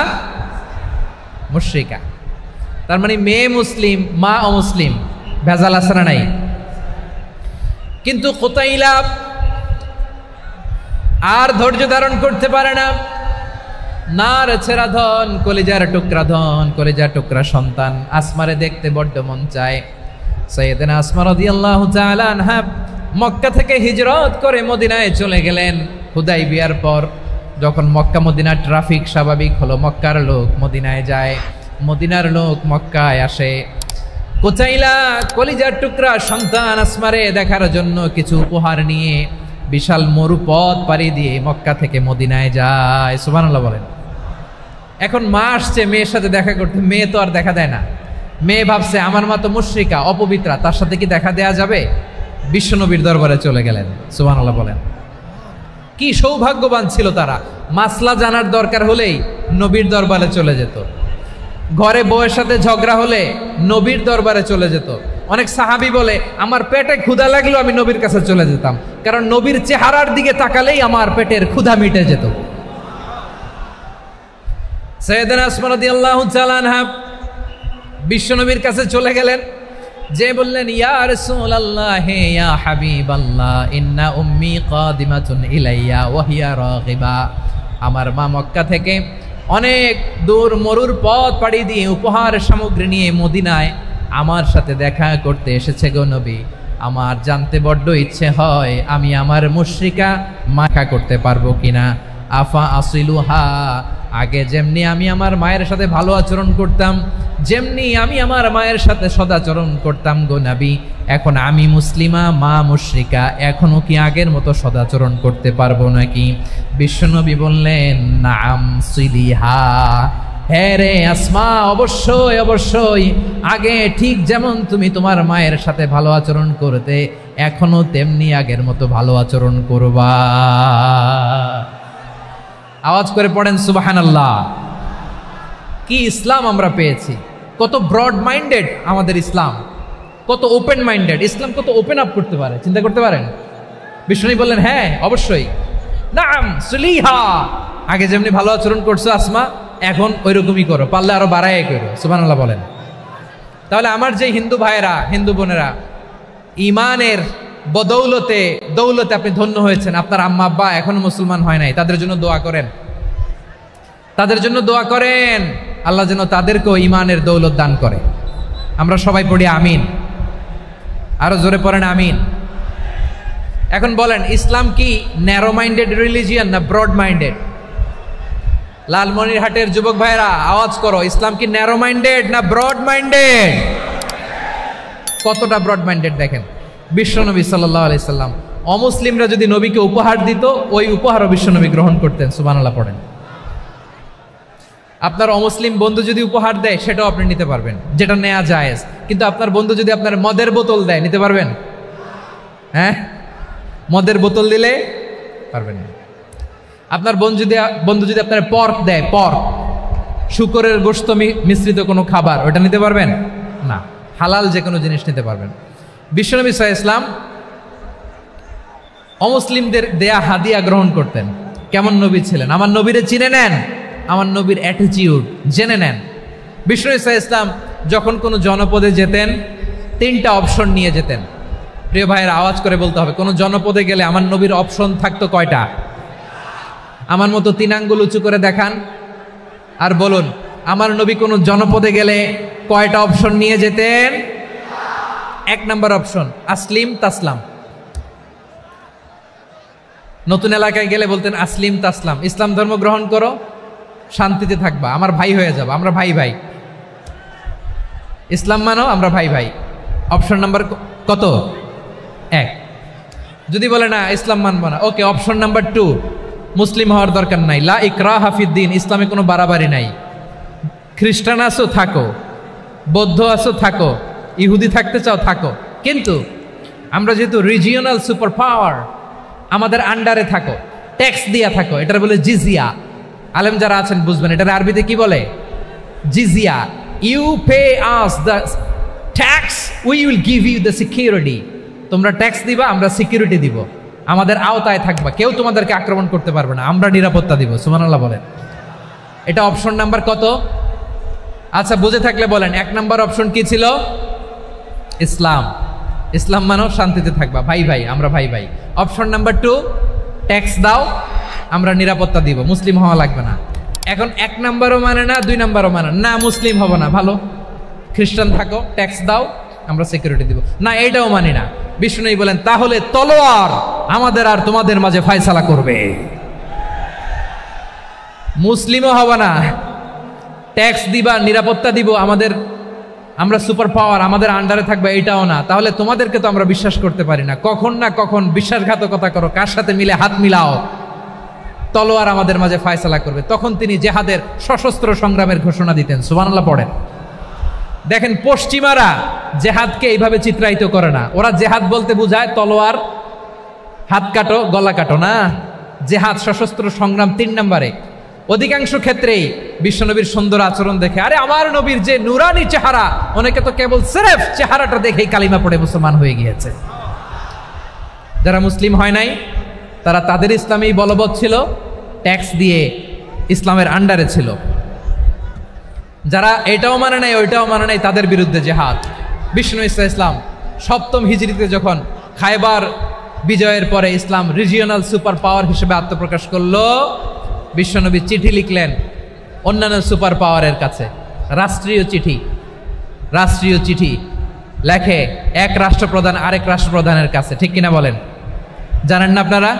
মুশরিকা। তার মানে মেয়ে মুসলিম, মা অমুসলিম। ভেজাল আছে না নাই? কিন্তু কুতাইলা আর ধৈর্য ধারণ করতে পারে না। নার ছেড়া ধন, কলিজার টুকরা ধন, কলিজার টুকরা সন্তান আসমারে দেখতে বড্ড মন চায়। সাইয়েদনা আসমা রাদিয়াল্লাহু তাআলা আনহা মক্কা থেকে হিজরত করে মদিনায় চলে গেলেন। হুদাইবিয়ার পর যখন মক্কা মদিনার ট্রাফিক স্বাভাবিক হলো, মক্কার লোক মদিনায় যায়, মদিনার লোক মক্কায় আসে। কুতাইলা কলিজার টুকরা সন্তান আসমারে দেখার জন্য কিছু উপহার নিয়ে বিশাল মরুপথ পাড়ি দিয়ে মক্কা থেকে মদিনায় যায়। সুবহানাল্লাহ বলেন। এখন মা আসছে মেয়ের সাথে দেখা করতে, মেয়ে তো আর দেখা দেয় না। মেয়ে ভাবছে আমার মা তো মুশরিকা, অপবিত্রা, তার সাথে কি দেখা দেয়া যাবে? বিশ্বনবীর দরবারে চলে গেলেন। সুবহানাল্লাহ বলেন। কি সৌভাগ্যবান ছিল তারা, মাসলা জানার দরকার হলেই নবীর দরবারে চলে যেত। ঘরে বউয়ের সাথে ঝগড়া হলে নবীর দরবারে চলে যেত। অনেক সাহাবী বলে আমার পেটে ক্ষুধা লাগলো আমি নবীর কাছে চলে যেতাম, কারণ নবীর চেহারার দিকে তাকালেই আমার পেটের ক্ষুধা মিটে যেত। সাইয়েদনা আসমা রাদিয়াল্লাহু তাআলা আনহা বিশ্বনবীর কাছে চলে গেলেন, যে বললেন ইয়া রাসূলুল্লাহ ইয়া হাবিবাল্লাহ ইন্না উম্মি কাদিমাতুন ইলাইয়া ওয়া হিয়া রাগিবা। আমার মা মক্কা থেকে অনেক দূর মরুর পথ পাড়ি দিয়ে উপহার সামগ্রী নিয়ে মদিনায় আমার সাথে দেখা করতে এসেছে গো নবী। আমার জানতে বড্ড ইচ্ছে হয় আমি আমার মুশরিকা মাখা করতে পারবো কিনা। আফা আসিলুহা, আগে যেমনি আমি আমার মায়ের সাথে ভালো আচরণ করতাম, যেমনি আমি আমার মায়ের সাথে সদাচরণ করতাম গো নবী, এখন আমি মুসলিমা, মা মুশরিকা, এখনো কি আগের মতো সদাচরণ করতে পারবো নাকি? বিশ্বনবী বললেন নাম সিলিহা, হ্যাঁ রে আসমা, অবশ্যই অবশ্যই, আগে ঠিক যেমন তুমি তোমার মায়ের সাথে ভালো আচরণ করতে, এখনো তেমনি আগের মতো ভালো আচরণ করবা। আওয়াজ করে পড়েন সুবহানাল্লাহ। কি ইসলাম আমরা পেয়েছি! কত ব্রড মাইন্ডেড আমাদের ইসলাম, কত ওপেন মাইন্ডেড ইসলাম, কত ওপেন আপ করতে পারে, চিন্তা করতে পারেন। বিষ্ণু বললেন হ্যাঁ অবশ্যই, নাম সুলিহা, আগে যেমনি ভালো আচরণ করছো আসমা, এখন ওইরকমই করো, পারলে আরো বাড়ায় করো। সুবহানাল্লাহ বলেন। তাহলে আমার যে হিন্দু ভাইয়েরা, হিন্দু বোনেরা, ইমানের বদৌলতে দৌলতে আপনি ধন্য হয়েছেন, আপনার আম্মা আব্বা এখনো মুসলমান হয় নাই, তাদের জন্য দোয়া করেন, তাদের জন্য দোয়া করেন, আল্লাহ যেন তাদেরকেও ইমানের দৌলত দান করে। আমরা সবাই পড়ি আমিন, আরো জোরে পড়েন আমিন। এখন বলেন, ইসলাম কি ন্যারো মাইন্ডেড রিলিজিয়ান না ব্রড মাইন্ডেড? লালমনিরহাটের যুবক ভাইরা আওয়াজ করো, ইসলাম কি ন্যারো মাইন্ডেড না ব্রড মাইন্ডেড? কতটা ব্রড মাইন্ডেড দেখেন। বিশ্বনবী সাল্লাল্লাহু আলাইহি সাল্লাম অমুসলিমরা যদি নবীকে উপহার দিত, ওই উপহারও বিশ্বনবী গ্রহণ করতেন। সুবহানাল্লাহ পড়েন। আপনার অমুসলিম বন্ধু যদি উপহার দেয় সেটাও আপনি নিতে পারবেন, যেটা নেওয়া জায়েজ। কিন্তু আপনার বন্ধু যদি আপনার মদের বোতল দেয়, নিতে পারবেন? হ্যাঁ, মদের বোতল দিলে পারবেন না। আপনার বন্ধু যদি আপনার পর্ক দেয়, পর্ক, শুকরের গোশত মিশ্রিত কোনো খাবার, ওটা নিতে পারবেন না। হালাল যে কোনো জিনিস নিতে পারবেন। বিশ্বনবী সাল্লাল্লাহু আলাইহি ওয়াসাল্লাম অমুসলিমদের দেয়া হাদিয়া গ্রহণ করতেন। কেমন নবী ছিলেন? আমার নবীরে চিনে নেন, আমার নবীর অ্যাটিটিউড জেনে নেন। বিশ্বনবী সাল্লাল্লাহু আলাইহি ওয়াসাল্লাম যখন কোনো জনপদে যেতেন 3টা অপশন নিয়ে যেতেন। প্রিয় ভাইয়ের, আওয়াজ করে বলতে হবে, কোনো জনপদে গেলে আমার নবীর অপশন থাকতো কয়টা? আমার মতো 3 আঙ্গুল উঁচু করে দেখান আর বলুন, আমার নবী কোনো জনপদে গেলে কয়টা অপশন নিয়ে যেতেন? 1 নাম্বার অপশন আসলিম তাসলাম। নতুন এলাকায় গেলে বলতেন আসলিম তাসলাম, ইসলাম ধর্ম গ্রহণ করো, শান্তিতে থাকবা, আমার ভাই হয়ে যাবো, আমরা ভাই ভাই। ইসলাম মানো, আমরা ভাই ভাই। অপশন নাম্বার কত? 1। যদি বলে না ইসলাম মানবো না, ওকে, অপশন নাম্বার 2, মুসলিম হওয়ার দরকার নাই, লা ইকরাহা ফিদ্দিন, ইসলামে কোনো বাড়াবাড়ি নাই। খ্রিস্টান আছো থাকো, বৌদ্ধ আছো থাকো, ইহুদি থাকতে চাও থাকো, কিন্তু আমরা যেহেতু রিজিওনাল সুপার পাওয়ার, আমাদের আন্ডারে থাকো, ট্যাক্স দিয়া থাকো, এটার বলে জিজিয়া। আলেম যারা আছেন বুঝবেন, এটার আরবিতে কি বলে? জিজিয়া। You pay us the tax, we will give you the security. তোমরা ট্যাক্স দিবা, আমরা সিকিউরিটি দিব, আমাদের আওতায় থাকবা, কেউ তোমাদেরকে আক্রমণ করতে পারবে না, আমরা নিরাপত্তা দিব। সুবহানাল্লাহ বলেন। এটা অপশন নাম্বার কত? আচ্ছা, বুঝে থাকলে বলেন 1 নাম্বার অপশন কি ছিল? ইসলাম। ইসলাম মানো, শান্তিতে থাকবা, ভাই ভাই, আমরা ভাই ভাই। অপশন নাম্বার 2, ট্যাক্স দাও, আমরা নিরাপত্তা দিব, মুসলিম হওয়া লাগবে না। এখন 1 নাম্বারও মানে না, 2 নাম্বারও মানে না, মুসলিম হবো না, ভালো, খ্রিস্টান থাকো, ট্যাক্স দাও, আমরা সিকিউরিটি দিব না, এইটাও মানি না। বিষ্ণু বলেন, তাহলে তলোয়ার আমাদের আর তোমাদের মাঝে ফয়সালা করবে। মুসলিমও হবে না, ট্যাক্স দিবা, নিরাপত্তা দিব, আমরা সুপার পাওয়ার, আমাদের আন্ডারে থাকবে, এইটাও না। তাহলে তোমাদেরকে তো আমরা বিশ্বাস করতে পারি না, কখন না কখন বিশ্বাসঘাতকতা করো, কার সাথে মিলে হাত মিলাও, তলোয়ার আমাদের মাঝে ফয়সালা করবে। তখন তিনি জেহাদের সশস্ত্র সংগ্রামের ঘোষণা দিতেন। সুবহানাল্লাহ পড়েন। দেখেন, পশ্চিমারা জেহাদকে এইভাবে চিত্রায়িত করে না। ওরা জেহাদ বলতে বোঝায় তলোয়ার, হাত কাটো, গলা কাটো, না। জেহাদ সশস্ত্র সংগ্রাম 3 নম্বরে। অধিকাংশ ক্ষেত্রেই বিশ্বনবীর সুন্দর আচরণ দেখে, আরে আমার নবীর যে নুরানি চেহারা, অনেকে তো কেবল সিরেফ চেহারাটা দেখেই কালিমা পড়ে মুসলমান হয়ে গিয়েছে। যারা মুসলিম হয় নাই তারা তাদের ইসলামেই বলবৎ ছিল, ট্যাক্স দিয়ে ইসলামের আন্ডারে ছিল। যারা এটাও মানে নাই, ওইটাও মানে নাই, তাদের বিরুদ্ধে জেহাদ। বিষ্ণু ইসলাম 7ম হিজরিতে যখন খায়বার বিজয়ের পরে ইসলাম রিজিওনাল সুপার পাওয়ার হিসেবে আত্মপ্রকাশ করলো, বিশ্বনবী চিঠি লিখলেন অন্যান্য সুপার পাওয়ারের কাছে, রাষ্ট্রীয় চিঠি লেখে এক রাষ্ট্রপ্রধান আরেক রাষ্ট্রপ্রধানের কাছে। ঠিক কিনা বলেন? জানেন না আপনারা?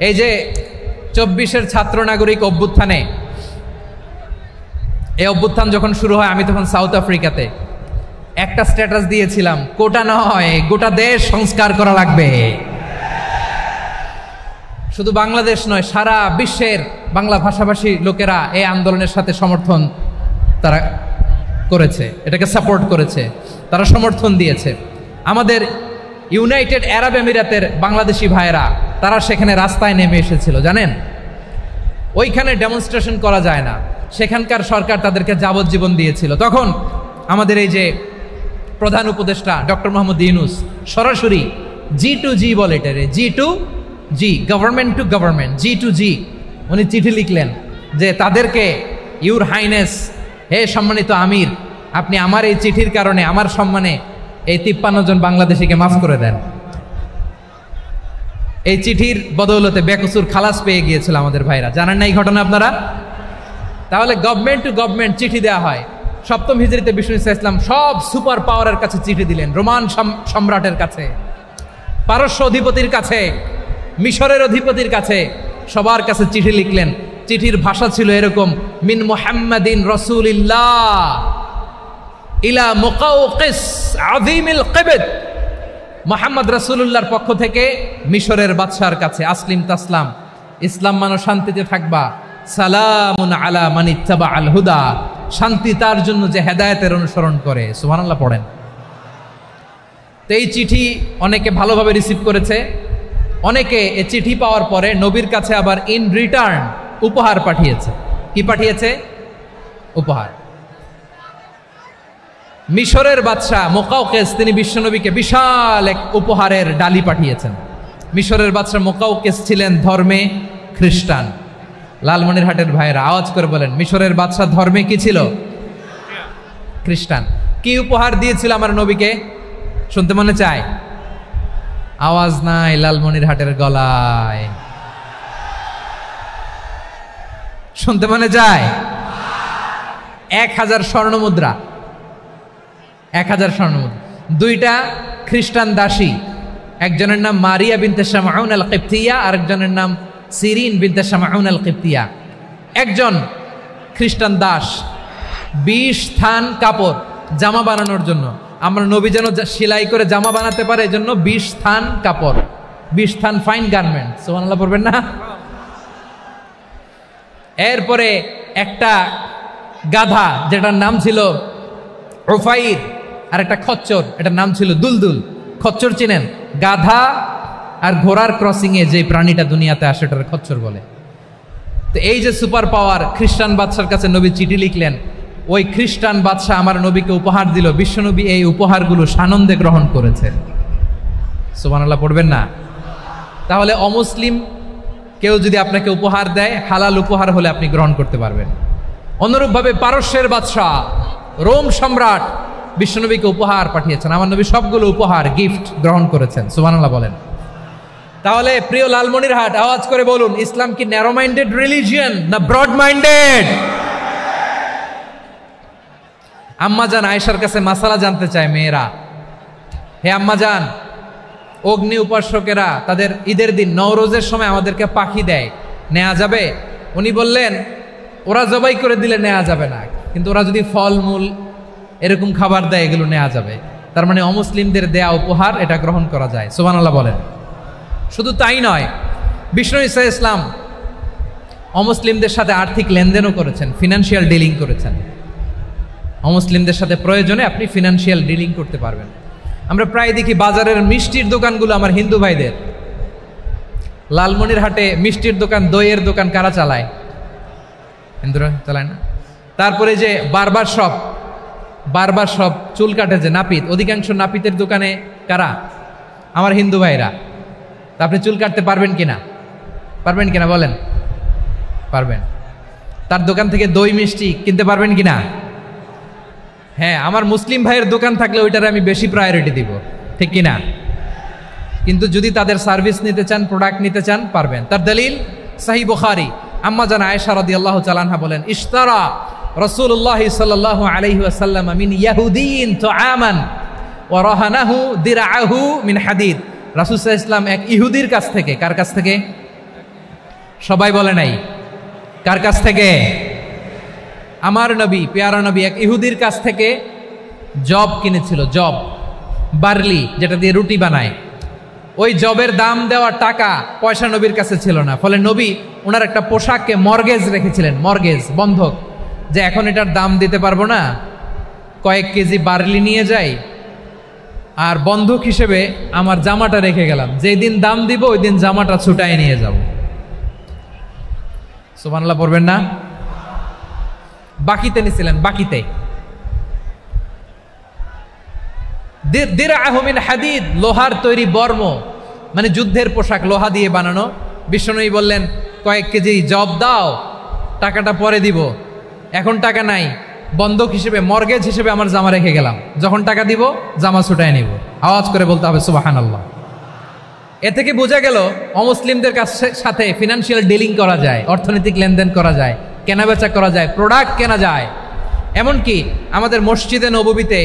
এই যে 24-এর ছাত্র নাগরিক অভ্যুত্থানে, এই অভ্যুত্থান যখন শুরু হয়, আমি তখন সাউথ আফ্রিকাতে, একটা স্ট্যাটাস দিয়েছিলাম, কোটা নয় গোটা দেশ সংস্কার করা লাগবে। শুধু বাংলাদেশ নয়, সারা বিশ্বের বাংলা ভাষাভাষী লোকেরা এই আন্দোলনের সাথে সমর্থন তারা করেছে, এটাকে সাপোর্ট করেছে, তারা সমর্থন দিয়েছে। আমাদের ইউনাইটেড আরব আমিরাতের বাংলাদেশি ভাইয়েরা, তারা সেখানে রাস্তায় নেমে এসেছিল, জানেন? ওইখানে ডেমনস্ট্রেশন করা যায় না, সেখানকার সরকার তাদেরকে যাবজ্জীবন দিয়েছিল। তখন আমাদের এই যে প্রধান উপদেষ্টা ডক্টর মোহাম্মদ ইউনূস সরাসরি G2G বলে, এটারে G2G, government to government, G2G, উনি চিঠি লিখলেন যে তাদেরকে, ইউর হাইনেস, হে সম্মানিত আমির, আপনি আমার এই চিঠির কারণে আমার সম্মানে এই 53 জন বাংলাদেশিকে মাফ করে দেন। এই চিঠির বদৌলতে বেকসুর খালাস পেয়ে গিয়েছিল আমাদের ভাইরা। জানেন না এই ঘটনা আপনারা? তাহলে গভর্নমেন্ট টু গভর্নমেন্ট চিঠি দেওয়া হয়। 7ম হিজরিতে বিষ্ণু ইসলাম সব সুপার পাওয়ারের কাছে চিঠি দিলেন, রোমান সম্রাটের কাছে, পারস্য অধিপতির কাছে, মিশরের অধিপতির কাছে, সবার কাছে চিঠি লিখলেন। চিঠির ভাষা ছিল এরকম, মিন মুহাম্মাদিন রাসূলিল্লাহ ইলা মুকাউকিস আযীমিল কিবত, মুহাম্মদ রাসূলুল্লাহর পক্ষ থেকে মিশরের বাদশার কাছে, আসলিম তাসলাম, ইসলাম মানো, শান্তিতে থাকবা, সালামুন আলা মান ইত্তাবা আল হুদা, শান্তি তার জন্য যে হেদায়েতের অনুসরণ করে। সুবহানাল্লাহ পড়েন। তো এই চিঠি অনেকে ভালোভাবে রিসিভ করেছে, অনেকে এই চিঠি পাওয়ার পরে নবীর কাছে আবার ইন রিটার্ন উপহার পাঠিয়েছে। কি পাঠিয়েছে? উপহার। মিশরের বাদশাহ মুকাউকেস তিনি বিশ্বনবীকে বিশাল এক উপহারের ডালি পাঠিয়েছেন। মিশরের বাদশাহ মুকাউকেস ছিলেন ধর্মে খ্রিস্টান। লালমনিরহাটের ভাইয়েরা আওয়াজ করে বলেন, মিশরের বাদশাহ ধর্মে কি ছিল? খ্রিস্টান। কি উপহার দিয়েছিল আমার নবীকে? শুনতে মনে চায়? আওয়াজ নাই লালমনিরহাটের গলায়, শুনতে মনে চায়? 1000 স্বর্ণমুদ্রা, 1000 স্বর্ণমুদ্রা। 2টা খ্রিস্টান দাসী, একজনের নাম মারিয়া বিনতে শামাউন আল কিবতিয়া, আরেকজনের নাম সিরিন বিনতে শামাউন আল কিবতিয়া। একজন খ্রিস্টান দাস 20 থান কাপড় জামা বানানোর জন্য, আমরা নবী যেন সেলাই করে জামা বানাতে পারে এজন্য 20 থান কাপড়, 20 থান ফাইন গার্মেন্ট। সুবহানাল্লাহ পড়বেন না? এরপরে একটা গাধা যেটার নাম ছিল উফাইর, আর একটা খচ্চর, এটার নাম ছিল দুলদুল। খচ্চর চিনেন? গাধা আর ঘোড়ার ক্রসিং এ যে প্রাণীটা দুনিয়াতে আসে এটার খচ্চর বলে। তো এই যে সুপার পাওয়ার খ্রিস্টান বাদশার কাছে নবী চিঠি লিখলেন, ওই খ্রিস্টান বাদশাহ আমার নবীকে উপহার দিল। বিশ্বনবী এই উপহারগুলো সানন্দে গ্রহণ করেছে। সুবহানাল্লাহ পড়বেন না? তাহলে অমুসলিম কেউ যদি আপনাকে উপহার দেয়, হালাল উপহার হলে আপনি গ্রহণ করতে পারবেন। অনুরূপভাবে পারস্যের বাদশাহ, রোম সম্রাট বিশ্বনবীকে উপহার পাঠিয়েছেন। আমার নবী সবগুলো উপহার গিফট গ্রহণ করেছেন। সুবহানাল্লাহ বলেন। তাহলে প্রিয় লালমনিরহাট আওয়াজ করে বলুন, ইসলাম কি ন্যারো মাইন্ডেড রিলিজিয়ন না ব্রড মাইন্ডেড? আম্মাজান আয়েশার কাছে মাসালা জানতে চায় মেয়েরা, হে আম্মাজান, অগ্নি উপাসকেরা তাদের ঈদের দিন নওরোজের সময় আমাদেরকে পাখি দেয়, নেওয়া যাবে? উনি বললেন, ওরা জবাই করে দিলে নেওয়া যাবে না, কিন্তু ওরা যদি ফলমূল এরকম খাবার দেয় এগুলো নেওয়া যাবে। তার মানে অমুসলিমদের দেয়া উপহার এটা গ্রহণ করা যায়। সুবহানাল্লাহ বলেন। শুধু তাই নয়, বিষ্ণু ঈসা ইসলাম অমুসলিমদের সাথে আর্থিক লেনদেনও করেছেন, ফিনান্সিয়াল ডিলিং করেছেন। অমুসলিমদের সাথে প্রয়োজনে আপনি ফিনান্সিয়াল ডিলিং করতে পারবেন। আমরা প্রায় দেখি বাজারের মিষ্টির দোকানগুলো আমার হিন্দু ভাইদের। লালমনিরহাটে মিষ্টির দোকান, দইয়ের দোকান কারা চালায়? হিন্দুরা চালায় না? তারপরে যে বারবার শপ, চুল কাটে যে নাপিত, অধিকাংশ নাপিতের দোকানে কারা? আমার হিন্দু ভাইরা। তা আপনি চুল কাটতে পারবেন কিনা? পারবেন কিনা বলেন? পারবেন। তার দোকান থেকে দই মিষ্টি কিনতে পারবেন কিনা? হ্যাঁ, আমার মুসলিম ভাইয়ের দোকান থাকলে ওইটারে আমি বেশি প্রায়োরিটি দিব, ঠিক কিনা? কিন্তু যদি তাদের সার্ভিস নিতে চান, প্রোডাক্ট নিতে চান, পারবেন। তার দলিল সহিহ বুখারী, আম্মা জান আয়েশা রাদিয়াল্লাহু তাআলা আনহা বলেন, ইশতারা রাসূলুল্লাহ সাল্লাল্লাহু আলাইহি ওয়াসাল্লাম মিন ইয়াহুদিয়িন তুআমান ওয়া রাহানাহু দিরআহু মিন হাদিদ। রাসূল সাল্লাল্লাহু আলাইহি ওয়াসাল্লাম এক ইহুদির কাছ থেকে, কার কাছ থেকে? সবাই বলে নাই কার কাছ থেকে? আমার নবী, পেয়ারা নবী এক ইহুদির কাছ থেকে জব কিনেছিল। জব, বার্লি, যেটা দিয়ে রুটি বানায়। ওই জবের দাম দেওয়ার টাকা পয়সা নবীর কাছে ছিল না। ফলে নবী ওনার একটা পোশাককে মর্গেজ রেখেছিলেন, মর্গেজ, বন্ধক, যে এখন এটার দাম দিতে পারবো না, কয়েক কেজি বার্লি নিয়ে যাই আর বন্ধক হিসেবে আমার জামাটা রেখে গেলাম, যেই দিন দাম দিব ওই দিন জামাটা ছুটায় নিয়ে যাব। সুবহানাল্লাহ পড়বেন না? বাকিতে নিছিলেন, বাকিতে। দিরআহু মিন হাদিদ, লোহার তৈরি বর্ম, মানে যুদ্ধের পোশাক, লোহা দিয়ে বানানো। বিষ্ণুনবী বললেন, কয়েক কেজি জব দাও, টাকাটা পরে দিব, এখন টাকা নাই, বন্ধক হিসেবে, মর্গেজ হিসেবে আমার জামা রেখে গেলাম, যখন টাকা দিব জামা ছুটায় নিব। আওয়াজ করে বলতে হবে সুবহানাল্লাহ। এ থেকে বোঝা গেল অমুসলিমদের সাথে ফিনান্সিয়াল ডিলিং করা যায়, অর্থনৈতিক লেনদেন করা যায়, কেনাবেচা করা যায়, প্রোডাক্ট কেনা যায়। এমনকি আমাদের মসজিদে নববীতে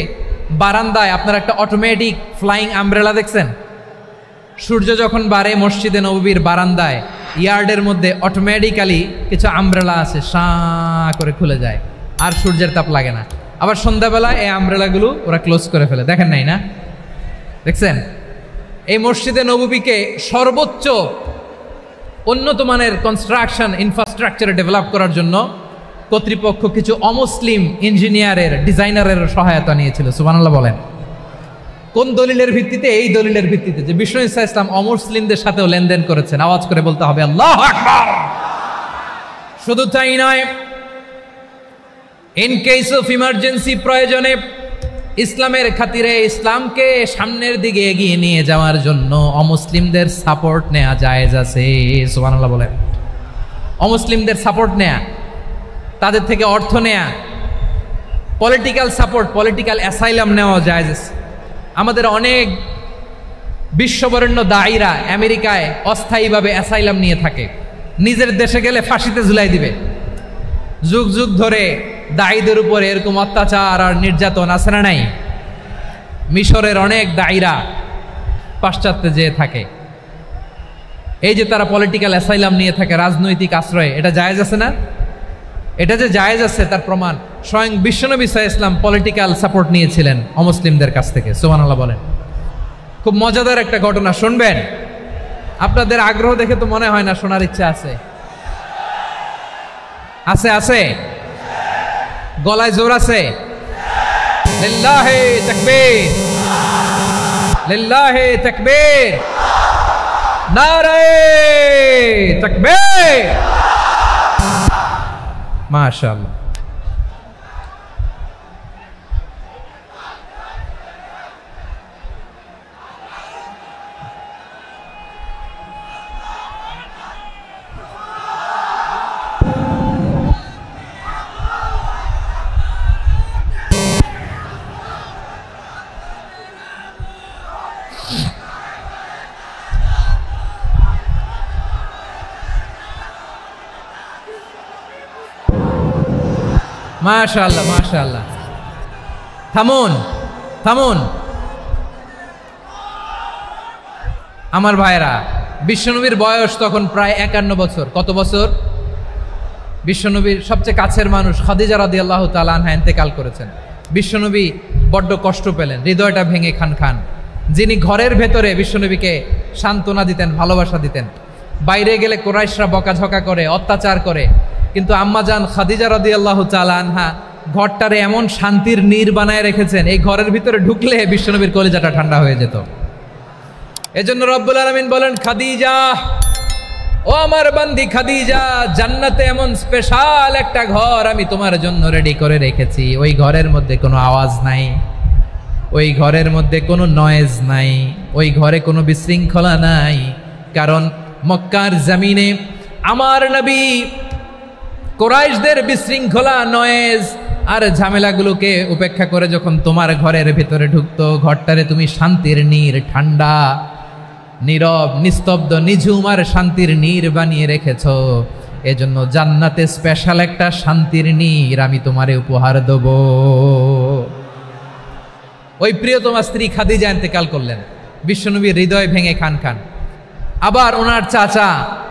বারান্দায় আপনার একটা অটোমেটিক ফ্লাইং আমব্রেলা দেখছেন? সূর্য যখন বাড়ে মসজিদে নববীর বারান্দায় ইয়ার্ডের মধ্যে অটোমেটিক্যালি কিছু আমব্রেলা আছে, সাঁ করে খুলে যায়, আর সূর্যের তাপ লাগে না। আবার সন্ধ্যাবেলায় এই আমব্রেলাগুলো ওরা ক্লোজ করে ফেলে, দেখেন নাই না? দেখছেন? এই মসজিদে নববীকে সর্বোচ্চ উন্নত মানের কনস্ট্রাকশন ইনফ্রাস্ট্রাকচার ডেভেলপ করার জন্য কর্তৃপক্ষ কিছু অমুসলিম ইঞ্জিনিয়ারের ডিজাইনারের সহায়তা নিয়েছিল। সুবহানাল্লাহ বলেন। কোন দলিলের ভিত্তিতে? এই দলিলের ভিত্তিতে যে বিষ্ণু ঈসা ইসলাম অমুসলিমদের সাথেও লেনদেন করেছেন। আওয়াজ করে বলতে হবে আল্লাহু আকবার। শুধু তাই নয়, ইন কেস অফ ইমার্জেন্সি, প্রয়োজনে ইসলামের খাতিরে ইসলামকে সামনের দিকে এগিয়ে নিয়ে যাওয়ার জন্য অমুসলিমদের সাপোর্ট নেওয়া জায়েজ আছে। সুবহানাল্লাহ বলেন। অমুসলিমদের সাপোর্ট নেয়া, তাদের থেকে অর্থ নেয়া, পলিটিক্যাল সাপোর্ট, পলিটিক্যাল অ্যাসাইলাম নেওয়া জায়েজ আছে। আমাদের অনেক বিশ্ববরেণ্য দায়ীরা আমেরিকায় অস্থায়ীভাবে অ্যাসাইলাম নিয়ে থাকে, নিজের দেশে গেলে ফাঁসিতে ঝুলাই দিবে। যুগ যুগ ধরে দায়ীদের উপরে এরকম অত্যাচার আর নির্যাতন আছে না নাই? মিশরের অনেক দায়ীরা পাশ্চাত্যে যেয়ে থাকে। এই যে তারা পলিটিক্যাল অ্যাসাইলাম নিয়ে থাকে, রাজনৈতিক আশ্রয়, এটা জায়েজ আছে না? এটা যে জায়েজ আছে তার প্রমাণ স্বয়ং বিশ্বনবী সাল্লাল্লাহু আলাইহি ওয়াসাল্লাম পলিটিক্যাল সাপোর্ট নিয়েছিলেন অমুসলিমদের কাছ থেকে। সুবহানাল্লাহ বলেন। খুব মজাদার একটা ঘটনা শুনবেন। আপনাদের আগ্রহ দেখে তো মনে হয় না শোনার ইচ্ছা আছে। আছে আছে, গলায় জোর আছে। লিল্লাহি তাকবীর, লিল্লাহি তাকবীর, নারে তাকবীর। মাশাআল্লাহ। মাশাআল্লাহ মাশাআল্লাহ। থামুন থামুন আমার ভাইরা। বিশ্বনবীর বয়স তখন প্রায় 51 বছর। কত বছর? বিশ্বনবীর সবচেয়ে কাছের মানুষ খাদিজা রাদিয়াল্লাহু তাআলা আনহা ইন্তেকাল করেছেন। বিশ্বনবী বড্ড কষ্ট পেলেন, হৃদয়টা ভেঙে খান খান। যিনি ঘরের ভেতরে বিশ্বনবীকে সান্ত্বনা দিতেন, ভালোবাসা দিতেন, বাইরে গেলে কুরাইশরা বকাঝকা করে, অত্যাচার করে, কিন্তু আম্মাজান খাদিজা রাদিয়াল্লাহু তাআলা আনহা ঘরটারে এমন শান্তির নীর বানায় রেখেছেন, এই ঘরের ভিতরে ঢুকলে বিশ্বনবীর কলিজাটা ঠান্ডা হয়ে যেত। এজন্য রব্বুল আলামিন বলেন, খাদিজা, ও আমার বান্দি খাদিজা, জান্নাতে এমন স্পেশাল একটা ঘর আমি তোমার জন্য রেডি করে রেখেছি। ওই ঘরের মধ্যে কোনো আওয়াজ নাই, ওই ঘরের মধ্যে কোনো নয়েজ নাই, ওই ঘরে কোনো বিশৃঙ্খলা নাই। কারণ মক্কার জমিনে আমার নবী কুরাইশদের বিশৃঙ্খলা, নয়েজ আর ঝামেলাগুলোকে উপেক্ষা করে যখন তোমার ঘরের ভিতরে ঢুকতো, ঘরটারে তুমি শান্তির নীর, ঠান্ডা, নীরব, নিস্তব্ধ, নিঝুম আর শান্তির নীর বানিয়ে রেখেছ। এজন্য জান্নাতে স্পেশাল একটা শান্তির নীর আমি তোমারে উপহার দেব। ওই প্রিয়তমা স্ত্রী খাদিজা ইন্তেকাল করলেন, বিশ্বনবীর হৃদয় ভেঙে খান খান। আবার ওনার চাচা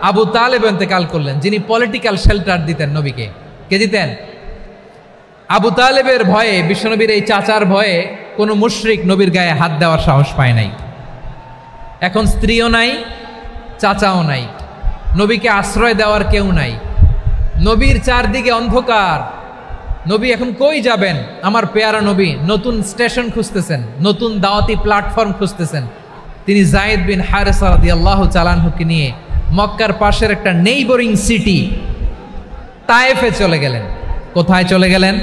আবু তালেব ইন্তেকাল করলেন, যিনি পলিটিক্যাল শেল্টার দিতেন নবীকে। কে দিতেন? আবু তালেবের ভয়ে, বিশ্বনবীর এই চাচার ভয়ে কোনো মুশরিক নবীর গায়ে হাত দেওয়ার সাহস পায় নাই। এখন স্ত্রীও নাই, চাচাও নাই, নবীকে আশ্রয় দেওয়ার কেউ নাই। নবীর চারদিকে অন্ধকার। নবী এখন কই যাবেন? আমার পেয়ারা নবী নতুন স্টেশন খুঁজতেছেন, নতুন দাওয়াতি প্ল্যাটফর্ম খুঁজতেছেন। তিনি যায়েদ বিন হারেসা রাদিয়াল্লাহু তাআলা আনহুকে নিয়ে মক্কার পাশের একটা নেইবরিং সিটি তায়েফে চলে গেলেন। কোথায় চলে গেলেন?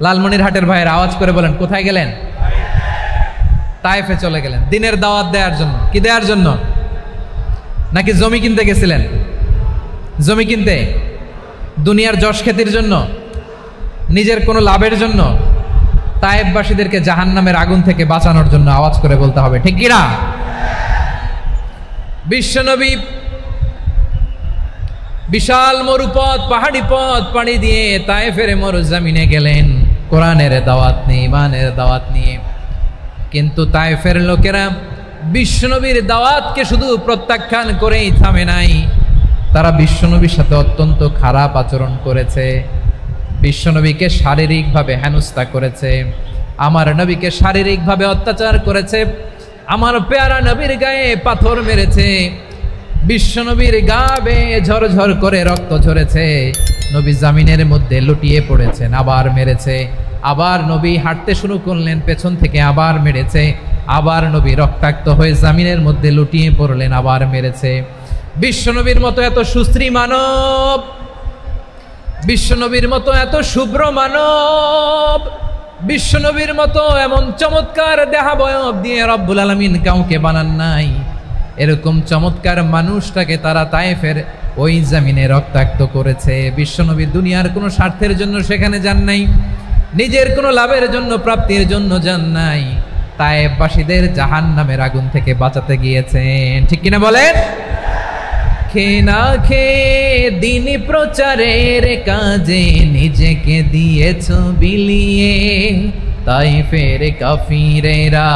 লালমনিরহাটের ভাইয়ের আওয়াজ করে বলেন, কোথায় গেলেন? তায়েফে চলে গেলেন দিনের দাওয়াত দেওয়ার জন্য। কি দেওয়ার জন্য? নাকি জমি কিনতে গেছিলেন? জমি কিনতে? দুনিয়ার যশ খ্যাতির জন্য? নিজের কোনো লাভের জন্য? তায়েফবাসীদেরকে জাহান্নামের আগুন থেকে বাঁচানোর জন্য। আওয়াজ করে বলতে হবে ঠিক কিনা? বিশ্বনবী বিশাল মরুপথ, পাহাড়ি পথ পাড়ি দিয়ে তায়েফের মরুজমিনে গেলেন কোরআনের দাওয়াত নিয়ে, ইমানের দাওয়াত নিয়ে। কিন্তু তায়েফের লোকেরা বিশ্বনবীর দাওয়াতকে শুধু প্রত্যাখ্যান করেই থামে নাই, তারা বিশ্বনবীর সাথে অত্যন্ত খারাপ আচরণ করেছে। বিশ্বনবীকে শারীরিকভাবে হেনস্থা করেছে, আমার নবীকে শারীরিকভাবে অত্যাচার করেছে, আমার পেয়ারা নবীর গায়ে পাথর মেরেছে। বিশ্বনবীর গা বেয়ে ঝরঝর করে রক্ত ঝরেছে, নবী জামিনের মধ্যে লুটিয়ে পড়েছেন, আবার মেরেছে, আবার নবী হাঁটতে শুরু করলেন, পেছন থেকে আবার মেরেছে, আবার নবী রক্তাক্ত হয়ে জামিনের মধ্যে লুটিয়ে পড়লেন, আবার মেরেছে। বিশ্বনবীর মতো এত সুশ্রী মানব, বিশ্বনবীর মতো এত শুভ্র মানব, বিশ্বনবীর মতো এমন চমৎকার দেহাবয়ব দিয়ে রব্বুল আলামিন কাউকে বানান নাই। এরকম চমৎকার মানুষটাকে তারা তায়েফের ওই জামিনে রক্তাক্ত করেছে। বিশ্বনবী দুনিয়ার কোনো স্বার্থের জন্য সেখানে যান নাই, নিজের কোনো লাভের জন্য, প্রাপ্তির জন্য যান নাই, তায়েফবাসীদের জাহান্নামের আগুন থেকে বাঁচাতে গিয়েছেন। ঠিক কিনা বলেন? খেয়ে না খেয়ে দিন প্রচারের কাজে নিজেকে দিয়েছ বিলিয়ে, তায়েফের কাফিরেরা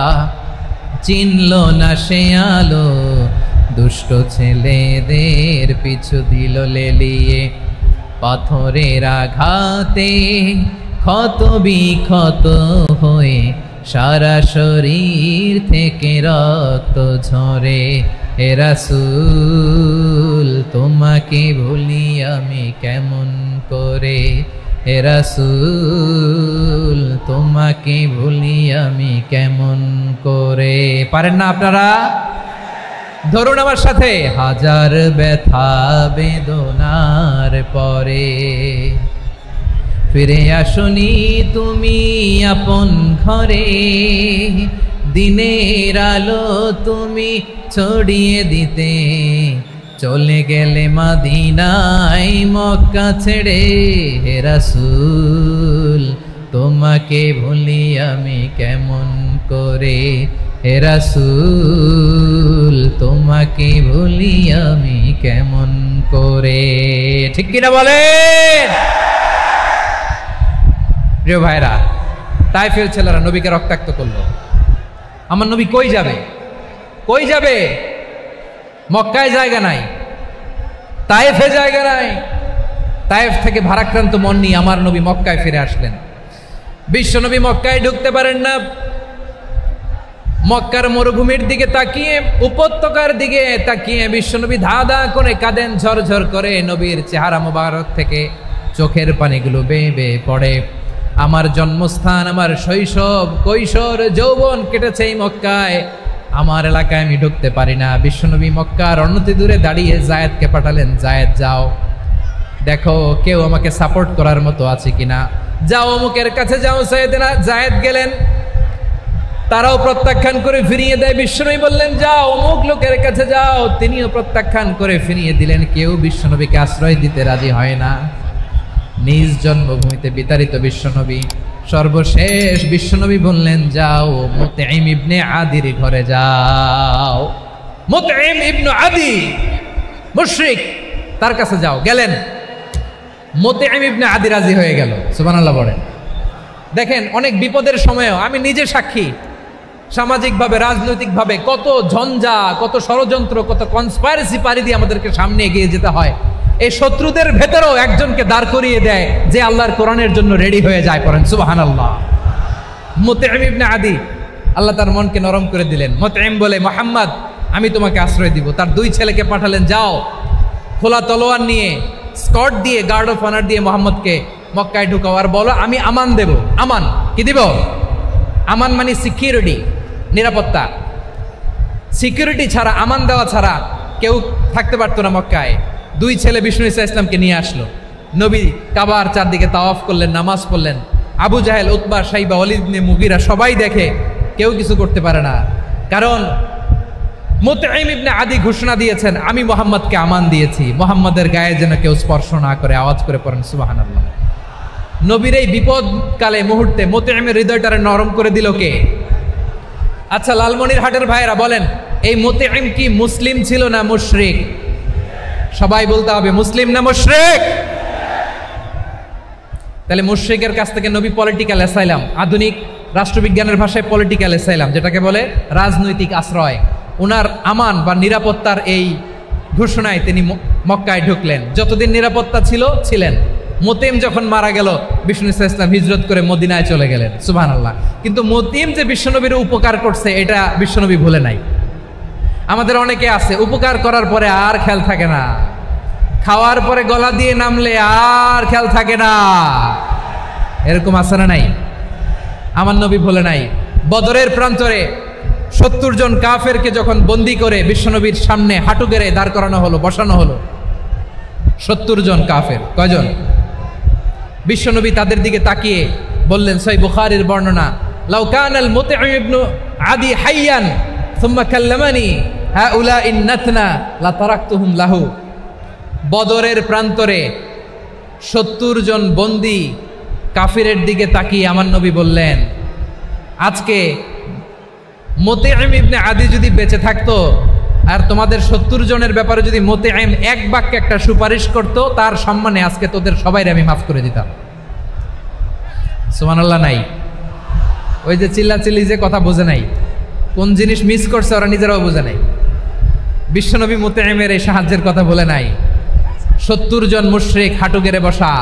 চিনল না সে আলো, দুষ্ট ছেলেদের পিছু দিল লেলিয়ে, পাথরের আঘাতে ক্ষত বিক্ষত হয়ে সারা শরীর থেকে রক্ত ঝরে। হে রাসূল তোমাকে ভুলি আমি কেমন করে, হে রাসূল তোমাকে ভুলি আমি কেমন করে। পারেন না আপনারা? ধরুন আমার সাথে। হাজার ব্যথা বেদনার পরে ফিরে আসনি তুমি আপন ঘরে, দিনের আলো তুমি ছড়িয়ে দিতে, চলে গেলে মদিনায় মক্কা ছেড়ে। হে রাসূল তোমাকে ভুলি আমি কেমন করে, হে রাসূল তোমাকে ভুলি আমি কেমন করে। ঠিক কিনা বলেন? প্রিয় ভাইরা, তায়েফের ছেলেরা নবীকে রক্তাক্ত করলো। আমার নবী কই যাবে? কই যাবে? মক্কায় জায়গা নাই, তায়েফে জায়গা নাই। তায়েফ থেকে ভারাক্রান্ত মন নিয়ে আমার নবী মক্কায় ফিরে আসলেন। বিশ্বনবী মক্কায় ঢুকতে পারেন না। মক্কার মরুভূমির দিকে তাকিয়ে, উপত্যকার দিকে তাকিয়ে বিশ্বনবী ধা ধা করে কাঁদেন, ঝরঝর করে নবীর চেহারা মোবারক থেকে চোখের পানিগুলো বেয়ে বেয়ে পড়ে। আমার জন্মস্থান, আমার শৈশব, কৈশোর, যৌবন কেটেছে এই মক্কায়, আমার এলাকায় আমি ঢুকতে পারি না। বিশ্বনবী মক্কার অনতি দূরে দাঁড়িয়ে জায়েদকে পাঠালেন, জায়েদ যাও দেখো কেউ আমাকে সাপোর্ট করার মতো আছে কিনা, যাও অমুকের কাছে যাও। জায়েদ গেলেন, তারাও প্রত্যাখ্যান করে ফিরিয়ে দেয়। বিশ্বনবী বললেন যাও অমুক লোকের কাছে যাও, তিনিও প্রত্যাখ্যান করে ফিরিয়ে দিলেন। কেউ বিশ্বনবীকে আশ্রয় দিতে রাজি হয় না। নিজ জন্মভূমিতে বিতাড়িত বিশ্বনবী, সর্বশেষ বিশ্বনবী বললেন যাও মুতঈম ইবনে আদির ঘরে যাও। মুতঈম ইবনে আদি মুশরিক, তার কাছে যাও। গেলেন, মুতঈম ইবনে আদি রাজি হয়ে গেল। সুবহানাল্লাহ বলেন। দেখেন অনেক বিপদের সময়ও আমি নিজে সাক্ষী, সামাজিকভাবে রাজনৈতিকভাবে কত ঝঞ্ঝা, কত ষড়যন্ত্র, কত কনস্পাইরেসি পাড়ি দিয়ে আমাদেরকে সামনে এগিয়ে যেতে হয়। এই শত্রুদের ভেতরেও একজনকে দাঁড় করিয়ে দেয় যে আল্লাহর কোরআনের জন্য রেডি হয়ে যায়। পড়েন সুবহানাল্লাহ। মুতঈম ইবনে আদি, আল্লাহ তার মনকে নরম করে দিলেন। মুতঈম বলে মুহাম্মদ আমি তোমাকে আশ্রয় দিব। তার দুই ছেলেকে পাঠালেন, যাও খোলা তলোয়ার নিয়ে, স্কট দিয়ে, গার্ড অফ অনার দিয়ে মুহাম্মদকে মক্কায় ঢুকাও, আর বলো আমি আমান দেব। আমান কি দিব? আমান মানে সিকিউরিটি, নিরাপত্তা। সিকিউরিটি ছাড়া, আমান দেওয়া ছাড়া কেউ থাকতে পারতো না মক্কায়। দুই ছেলে বিষ্ণু ইসা ইসলামকে নিয়ে আসলো। নবী কাবার চারদিকে তাওয়াফ করলেন, নামাজ পড়লেন। আবু জাহেল, উতবা, শাইবা, ওয়ালিদ ইবনে মুগীরা সবাই দেখে, কেউ কিছু করতে পারে না। কারণ মুতঈম ইবনে আদি ঘোষণা দিয়েছেন আমি মুহাম্মদকে আমান দিয়েছি, মুহাম্মদের গায়ে যেন কেউ স্পর্শ না করে। আওয়াজ করে পড়েন সুবহানাল্লাহ। নবীর এই বিপদকালে মুহূর্তে মুতঈমের হৃদয়টারে নরম করে দিল কে? আচ্ছা লালমনির হাটের ভাইয়েরা বলেন, এই মুতঈম কি মুসলিম ছিল না মুশরিক? সবাই বলতে হবে মুসলিম না মুশরিক? তাহলে মুশরিকের কাছ থেকে নবী পলিটিক্যাল অ্যাসাইলাম, আধুনিক রাষ্ট্রবিজ্ঞানের ভাষায় পলিটিক্যাল অ্যাসাইলাম, যেটাকে বলে রাজনৈতিক আশ্রয়, ওনার আমান বা নিরাপত্তার এই ঘোষণায় তিনি মক্কায় ঢুকলেন। যতদিন নিরাপত্তা ছিল ছিলেন। মুতঈম যখন মারা গেল, বিষ্ণু ইসলাম হিজরত করে মদিনায় চলে গেলেন। সুবহানাল্লাহ। কিন্তু মুতঈম যে বিশ্বনবীর উপকার করছে এটা বিশ্বনবী ভুলে নাই। আমাদের অনেকে আছে উপকার করার পরে আর খেয়াল থাকে না, খাওয়ার পরে গলা দিয়ে নামলে আর খেয়াল থাকে না। এরকম আছে না নাই? আমার নবী বলে নাই, বদরের প্রান্তরে 70 জন কাফেরকে যখন বন্দি করে বিশ্বনবীর সামনে হাঁটু গেড়ে দাঁড় করানো হলো, বসানো হলো, 70 জন কাফের। কয়জন? বিশ্বনবী তাদের দিকে তাকিয়ে বললেন, সহিহ বুখারীর বর্ণনা, লাউ কানাল মুতঈম ইবনু আদি হাইয়ান সুম্মা কাল্লামানি হাউলাইন নাতনা লা তারাকতুহুম লাহু। বদরের প্রান্তরে 70 জন বন্দি কাফিরের দিকে তাকিয়ে আমার নবী বললেন, আজকে মুতঈম ইবনে আদি যদি বেঁচে থাকতো আর তোমাদের 70 জনের ব্যাপারে যদি মুতঈম এক বাক্যে একটা সুপারিশ করত, তার সম্মানে আজকে তোদের সবাইরে আমি মাফ করে দিতাম। সুবহানাল্লাহ নাই? ওই যে চিল্লাচিল্লি যে কথা বোঝে নাই, কোন জিনিস মিস করছে ওরা নিজেরাও বোঝে নাই। বিশ্বনবী মুতঈমের এই সাহায্যের কথা বলে নাই। 70 জন মুশরিক হাঁটু গেড়ে বসা,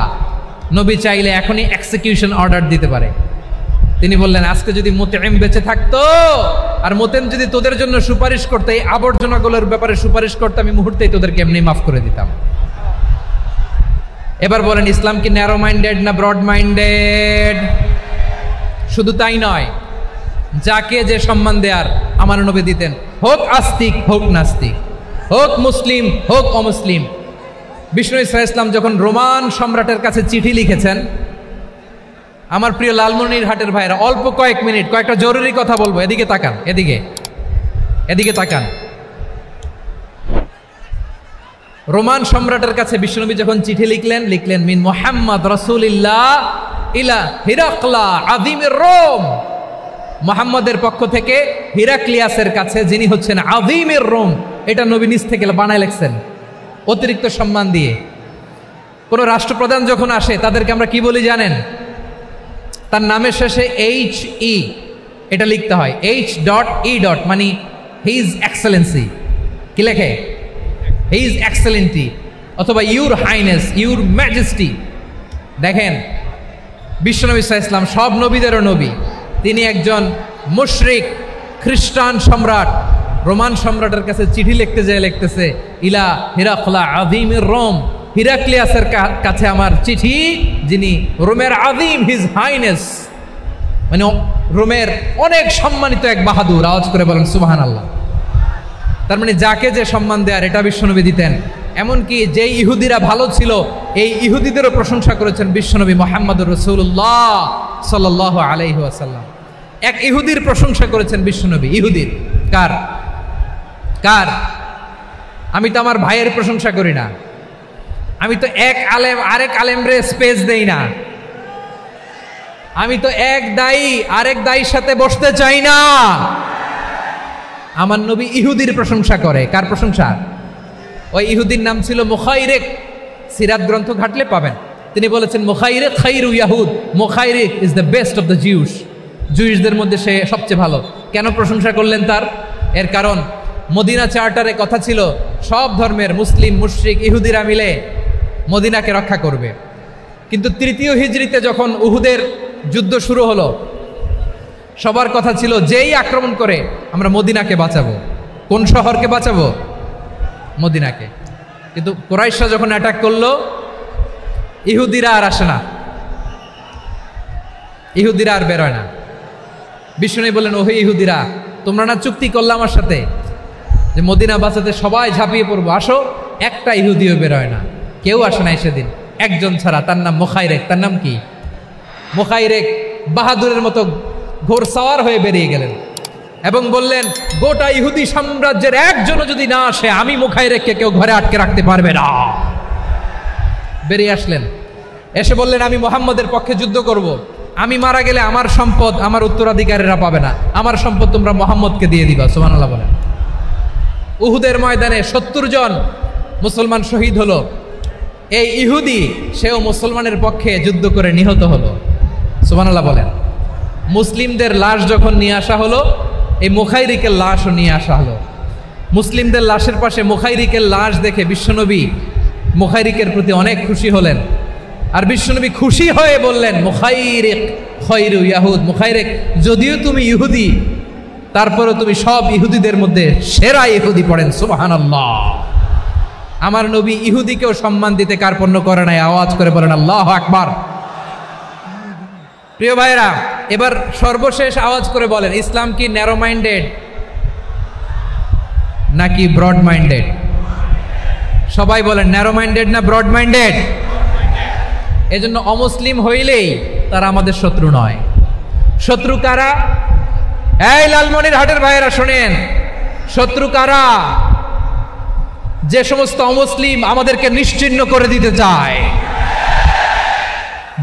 নবী চাইলে এখনই এক্সিকিউশন অর্ডার দিতে পারে। তিনি বললেন, আজকে যদি মুতঈম বেঁচে থাকতো আর মুতঈম যদি তোদের জন্য সুপারিশ করতে, এই আবর্জনাগুলোর ব্যাপারে সুপারিশ করতে, আমি মুহূর্তেই তোদেরকে এমনি মাফ করে দিতাম। এবার বলেন, ইসলাম কি ন্যারো মাইন্ডেড না ব্রড মাইন্ডেড? শুধু তাই নয়, যাকে যে সম্মান দেয়ার আমার নবী দিতেন, হোক আস্তিক হোক নাস্তিক, হোক মুসলিম হোক অমুসলিম। বিষ্ণু ইসলাম যখন রোমান সম্রাটের কাছে চিঠি লিখেছেন, আমার প্রিয় লালমনিরহাটের ভাইরা, অল্প কয়েক মিনিট কয়েকটা জরুরি কথা বলবো, এদিকে তাকান, এদিকে তাকান। রোমান সম্রাটের কাছে বিশ্বনবী যখন চিঠি লিখলেন মিন মুহাম্মদ রাসূলিল্লাহ ইলা হিরাকলা আযীমির রোম, মুহাম্মদের পক্ষ থেকে হিরাক্লিয়াসের কাছে, যিনি হচ্ছেন আযীমির রোম। এটা নবী নিজ থেকে বানায় লিখছেন অতিরিক্ত সম্মান দিয়ে। কোন রাষ্ট্রপ্রধান যখন আসে তাদেরকে আমরা কি বলি জানেন? তার নামের শেষে HE এটা লিখতে হয়, H.E. মানে হিজ এক্সেলেন্সি। কি লেখে? হিজ এক্সেলেন্টি, অথবা ইউর হাইনেস, ইউর ম্যাজেস্টি। দেখেন, বিশ্বনবী সাল্লাল্লাহু আলাইহি ওয়াসাল্লাম সব নবীদেরও নবী, তিনি একজন মুশরিক খ্রিস্টান সম্রাট রোমান সম্রাটের কাছে চিঠি লিখতে যায়, লিখতেছে ইলা হিরাকলা আযীমির রোম, হিরাক্লিয়াসের কাছে আমার চিঠি, যিনি রোমের আযীম, হিজ হাইনেস, মানে রোমের অনেক সম্মানিত এক বাহাদুর। আওয়াজ করে বলেন সুবহানাল্লাহ। তার মানে যাকে যে সম্মান দেয়ার এটা বিশ্বনবী দিতেন। এমনকি যেই ইহুদিরা ভালো ছিল, এই ইহুদিদেরও প্রশংসা করেছেন বিশ্বনবী মুহাম্মদুর রাসূলুল্লাহ সাল্লাল্লাহু আলাইহি ওয়াসাল্লাম। এক ইহুদির প্রশংসা করেছেন বিশ্বনবী। ইহুদির কার? আমি তো আমার ভাইয়ের প্রশংসা করি না, আমি তো এক আলেম আরেক আলেমরে স্পেস দেই না, আমি তো এক দায়ী আরেক দায়ীর সাথে বসতে চাই না। আমার নবী ইহুদির প্রশংসা করে। কার প্রশংসা? ওই ইহুদির নাম ছিল মুখাইরিক। সিরাত গ্রন্থ ঘাটলে পাবেন। তিনি বলেছেন, মুখাইরিক খাইরু ইয়াহুদ, Mukhayriq is the best of the Jews. জুইশদের মধ্যে সে সবচেয়ে ভালো। কেন প্রশংসা করলেন তার? এর কারণ মদিনা চার্টারে কথা ছিল সব ধর্মের মুসলিম, মুশরিক, ইহুদিরা মিলে মদিনাকে রক্ষা করবে। কিন্তু 3য় হিজরিতে যখন উহুদের যুদ্ধ শুরু হলো, সবার কথা ছিল যেই আক্রমণ করে আমরা মদিনাকে বাঁচাবো। কোন শহরকে বাঁচাবো? মদিনাকে। কিন্তু কুরাইশরা যখন অ্যাটাক করলো, ইহুদিরা আর আসে না, ইহুদিরা আর বেরোয় না। বিষ্ণু বললেন, ওহে ইহুদিরা, তোমরা না চুক্তি করলে আমার সাথে যে মদিনা বাঁচাতে সবাই ঝাঁপিয়ে পড়বো, আসো। একটা ইহুদিও বেরোয় না, কেউ আসে নাই সেদিন, একজন ছাড়া। তার নাম মুখাইরেক। তার নাম কি? মুখাইরেক বাহাদুরের মতো ঘোড়সাওয়ার হয়ে বেরিয়ে গেলেন এবং বললেন, গোটা ইহুদি সাম্রাজ্যের একজনও যদি না আসে, আমি মুখাইরেককে কেউ ঘরে আটকে রাখতে পারবে না। বেরিয়ে আসলেন, এসে বললেন, আমি মুহাম্মদের পক্ষে যুদ্ধ করব। আমি মারা গেলে আমার সম্পদ আমার উত্তরাধিকারীরা পাবে না, আমার সম্পদ তোমরা মুহাম্মদকে দিয়ে দিবা। সুবহানাল্লাহ বলেন। উহুদের ময়দানে 70 জন মুসলমান শহীদ হলো। এই ইহুদি, সেও মুসলমানের পক্ষে যুদ্ধ করে নিহত হলো। সুবহানাল্লাহ বলেন। মুসলিমদের লাশ যখন নিয়ে আসা হলো, এই মুখাইরিকের লাশও নিয়ে আসা হলো। মুসলিমদের লাশের পাশে মুখাইরিকের লাশ দেখে বিশ্বনবী মুখাইরিকের প্রতি অনেক খুশি হলেন। আর বিশ্বনবী খুশি হয়ে বললেন, মুখাইরিক খায়রু ইয়াহুদ, মুখাইরিক যদিও তুমি ইহুদি, তারপরে তুমি সব ইহুদিদের মধ্যে সেরা ইহুদি পড়েন সুবহানাল্লাহ। আমার নবী ইহুদিকেও সম্মান দিতে কার্পণ্য করে নাই, আওয়াজ করে বলেন আল্লাহু আকবার। প্রিয় ভাইরা, এবার সর্বশেষ আওয়াজ করে বলেন, ইসলাম কি ন্যারো মাইন্ডেড নাকি ব্রড মাইন্ডেড? সবাই বলেন ন্যারো মাইন্ডেড না ব্রড মাইন্ডেড? এজন্য অমুসলিম হইলেই তারা আমাদের শত্রু নয়। শত্রু কারা? এই লালমনিরহাটের ভাইয়েরা শোনেন, শত্রু কারা? যে সমস্ত অমুসলিম আমাদেরকে নিশ্চিহ্ন করে দিতে চায়,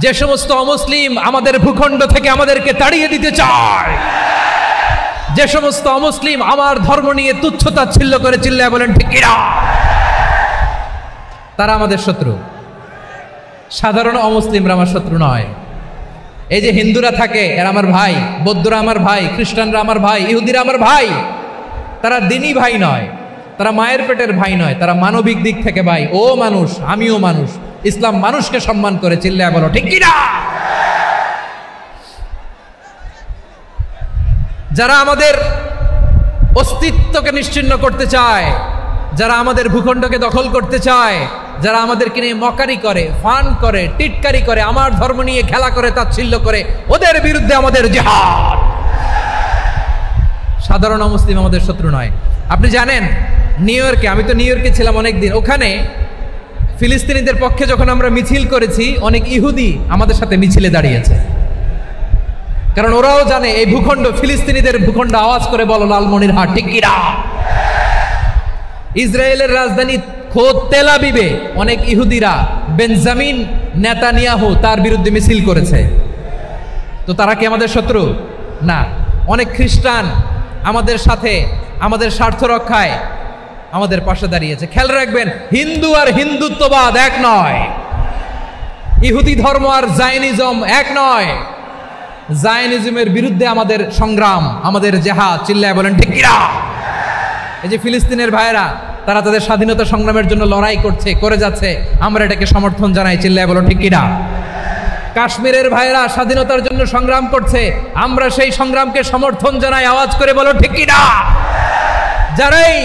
যে সমস্ত অমুসলিম আমাদের ভূখণ্ড থেকে আমাদেরকে তাড়িয়ে দিতে চায়, যে সমস্ত অমুসলিম আমার ধর্ম নিয়ে তুচ্ছতাচ্ছিল্য করে চিল্লায় বলেন ঠিক কিনা, তারা আমাদের শত্রু। সাধারণ অমুসলিমরা আমার শত্রু নয়। এই যে হিন্দুরা থাকে এরা আমার ভাই, বৌদ্ধরা আমার ভাই, খ্রিস্টানরা আমার ভাই, ইহুদিরা আমার ভাই। তারা দিনই ভাই নয়, তারা মায়ের পেটের ভাই নয়, তারা মানবিক দিক থেকে ভাই। ও মানুষ, আমিও মানুষ। ইসলাম মানুষকে সম্মান করে, চিল্লায় বলো ঠিক কিনা। যারা আমাদের অস্তিত্বকে নিশ্চিহ্ন করতে চায়, যারা আমাদের ভূখণ্ডকে দখল করতে চায়, যারা আমাদেরকে নিয়ে মকারি করে, ফান করে, টিটকারি করে, আমার ধর্ম নিয়ে খেলা করে, তাচ্ছিল্য করে, ওদের বিরুদ্ধে আমাদের জিহাদ। সাধারণ মুসলিম আমাদের শত্রু নয়। আপনি জানেন নিউ ইয়র্কে, আমি তো নিউ ইয়র্কে ছিলাম অনেকদিন, ওখানে ফিলিস্তিনিদের পক্ষে যখন আমরা মিছিল করেছি, অনেক ইহুদি আমাদের সাথে মিছিলে দাঁড়িয়েছে। কারণ ওরাও জানে এই ভূখণ্ড ফিলিস্তিনিদের ভূখণ্ড। আওয়াজ করে বলো লালমনিরহাট ঠিক কিনা। ইসরায়েলের রাজধানী খোদ তেল আবিবে অনেক ইহুদিরা বেঞ্জামিন নেতানিয়াহু তার বিরুদ্ধে মিছিল করেছে। তো তারা কি আমাদের শত্রু? না। অনেক খ্রিস্টান আমাদের সাথে আমাদের স্বার্থ রক্ষায় আমাদের পাশে দাঁড়িয়েছে। খেয়াল রাখবেন, হিন্দু আর হিন্দুত্ববাদ এক নয়, ইহুদি ধর্ম আর জায়নিজম এক নয়। জায়নিজমের বিরুদ্ধে আমাদের সংগ্রাম, আমাদের জেহাদ, চিল্লায় বলেন ঠিক কিনা। এই যে ফিলিস্তিনের ভাইয়েরা, তারা তাদের স্বাধীনতা সংগ্রামের জন্য লড়াই করছে, করে যাচ্ছে, আমরা এটাকে সমর্থন জানাই, চিল্লায় বলো ঠিক কিনা। কাশ্মীরের ভাইয়েরা স্বাধীনতার জন্য সংগ্রাম করছে, আমরা সেই সংগ্রামকে সমর্থন জানাই, আওয়াজ করে বলো ঠিক কিনা। যারাই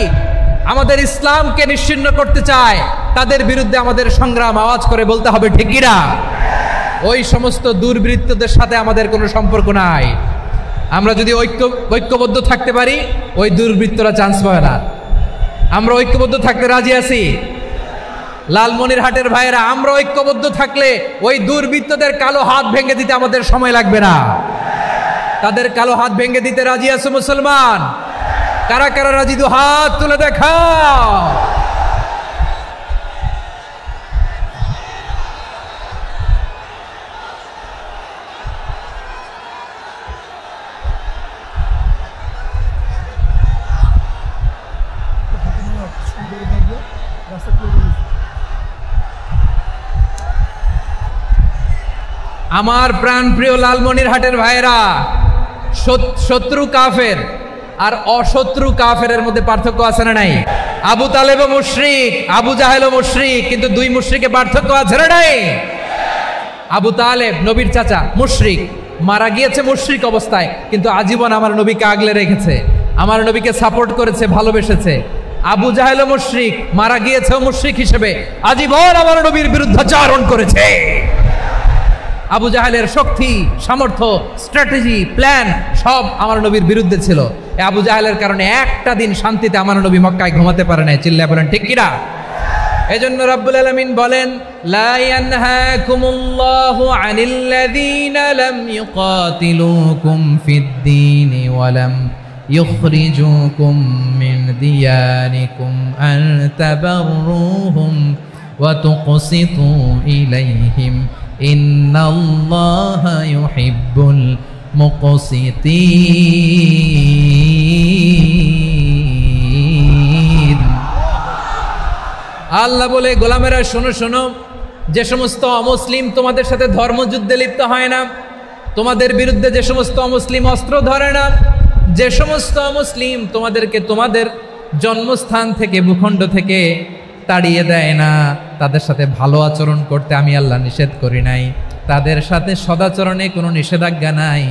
আমাদের ইসলামকে নিশ্চিহ্ন করতে চায় তাদের বিরুদ্ধে আমাদের সংগ্রাম, আওয়াজ করে বলতে হবে ঠিক কিনা। ওই সমস্ত দুর্বৃত্তদের সাথে আমাদের কোনো সম্পর্ক নাই। আমরা যদি ঐক্যবদ্ধ থাকতে পারি, ওই দুর্বৃত্তরা চান্স পাবে না। আমরা ঐক্যবদ্ধ থাকতে রাজি আছি। লালমনিরহাটের ভাইয়েরা, আমরা ঐক্যবদ্ধ থাকলে ওই দুর্বৃত্তদের কালো হাত ভেঙে দিতে আমাদের সময় লাগবে না। তাদের কালো হাত ভেঙে দিতে রাজি আছো মুসলমান? কারা কারা রাজি? দু হাত তুলে দেখাও। আমার প্রাণ প্রিয় লালমনিরহাটের ভাইয়েরা, শত্রু কাফের আর অশত্রু কাফেরের মধ্যে পার্থক্য আছে না নাই? আবু তালেবও মুশরিক, আবু জাহেলও মুশরিক, কিন্তু দুই মুশরিকে পার্থক্য আছে না নাই? আবু তালেব নবীর চাচা, মুশরিক, মারা গিয়েছে মুশরিক অবস্থায়, কিন্তু আজীবন আমার নবীকে আগলে রেখেছে, আমার নবীকে সাপোর্ট করেছে, ভালোবেসেছে। আবু জাহেলও মুশরিক, মারা গিয়েছে মুশরিক হিসেবে, আজীবন আমার নবীর বিরুদ্ধাচারণ করেছে। আবু জাহেলের শক্তি, সামর্থ্য, স্ট্র্যাটেজি, প্ল্যান সব আমার নবীর বিরুদ্ধে ছিল। আবু জাহেলের কারণে একটা দিন শান্তিতে আমার নবী মক্কায় ঘুমাতে পারে নাই, চিল্লায় বলেন ঠিক কিনা। এজন্য রব্বুল আলামিন বলেন, লা ইয়ানহাকুমুল্লাহু আনিল্লাযীনা লাম ইউকাতিলুকুম ফিদ-দীনি ওয়া লাম ইখরিজুকুম মিন দিয়ারিকুম আন তাবাররুহুম ওয়া তুকসিতু ইলাইহিম ইন্নাল্লাহা ইউহিব্বুল মুকসিতিন। আল্লাহ বলে, গোলামেরা শোনো শোনো, যে সমস্ত অমুসলিম তোমাদের সাথে ধর্মযুদ্ধে লিপ্ত হয় না, তোমাদের বিরুদ্ধে যে সমস্ত অমুসলিম অস্ত্র ধরে না, যে সমস্ত অমুসলিম তোমাদেরকে তোমাদের জন্মস্থান থেকে, ভূখণ্ড থেকে তাড়িয়ে দেয় না, তাদের সাথে ভালো আচরণ করতে আমি আল্লাহ নিষেধ করি নাই, তাদের সাথে সদাচরণে কোনো নিষেধাজ্ঞা নাই।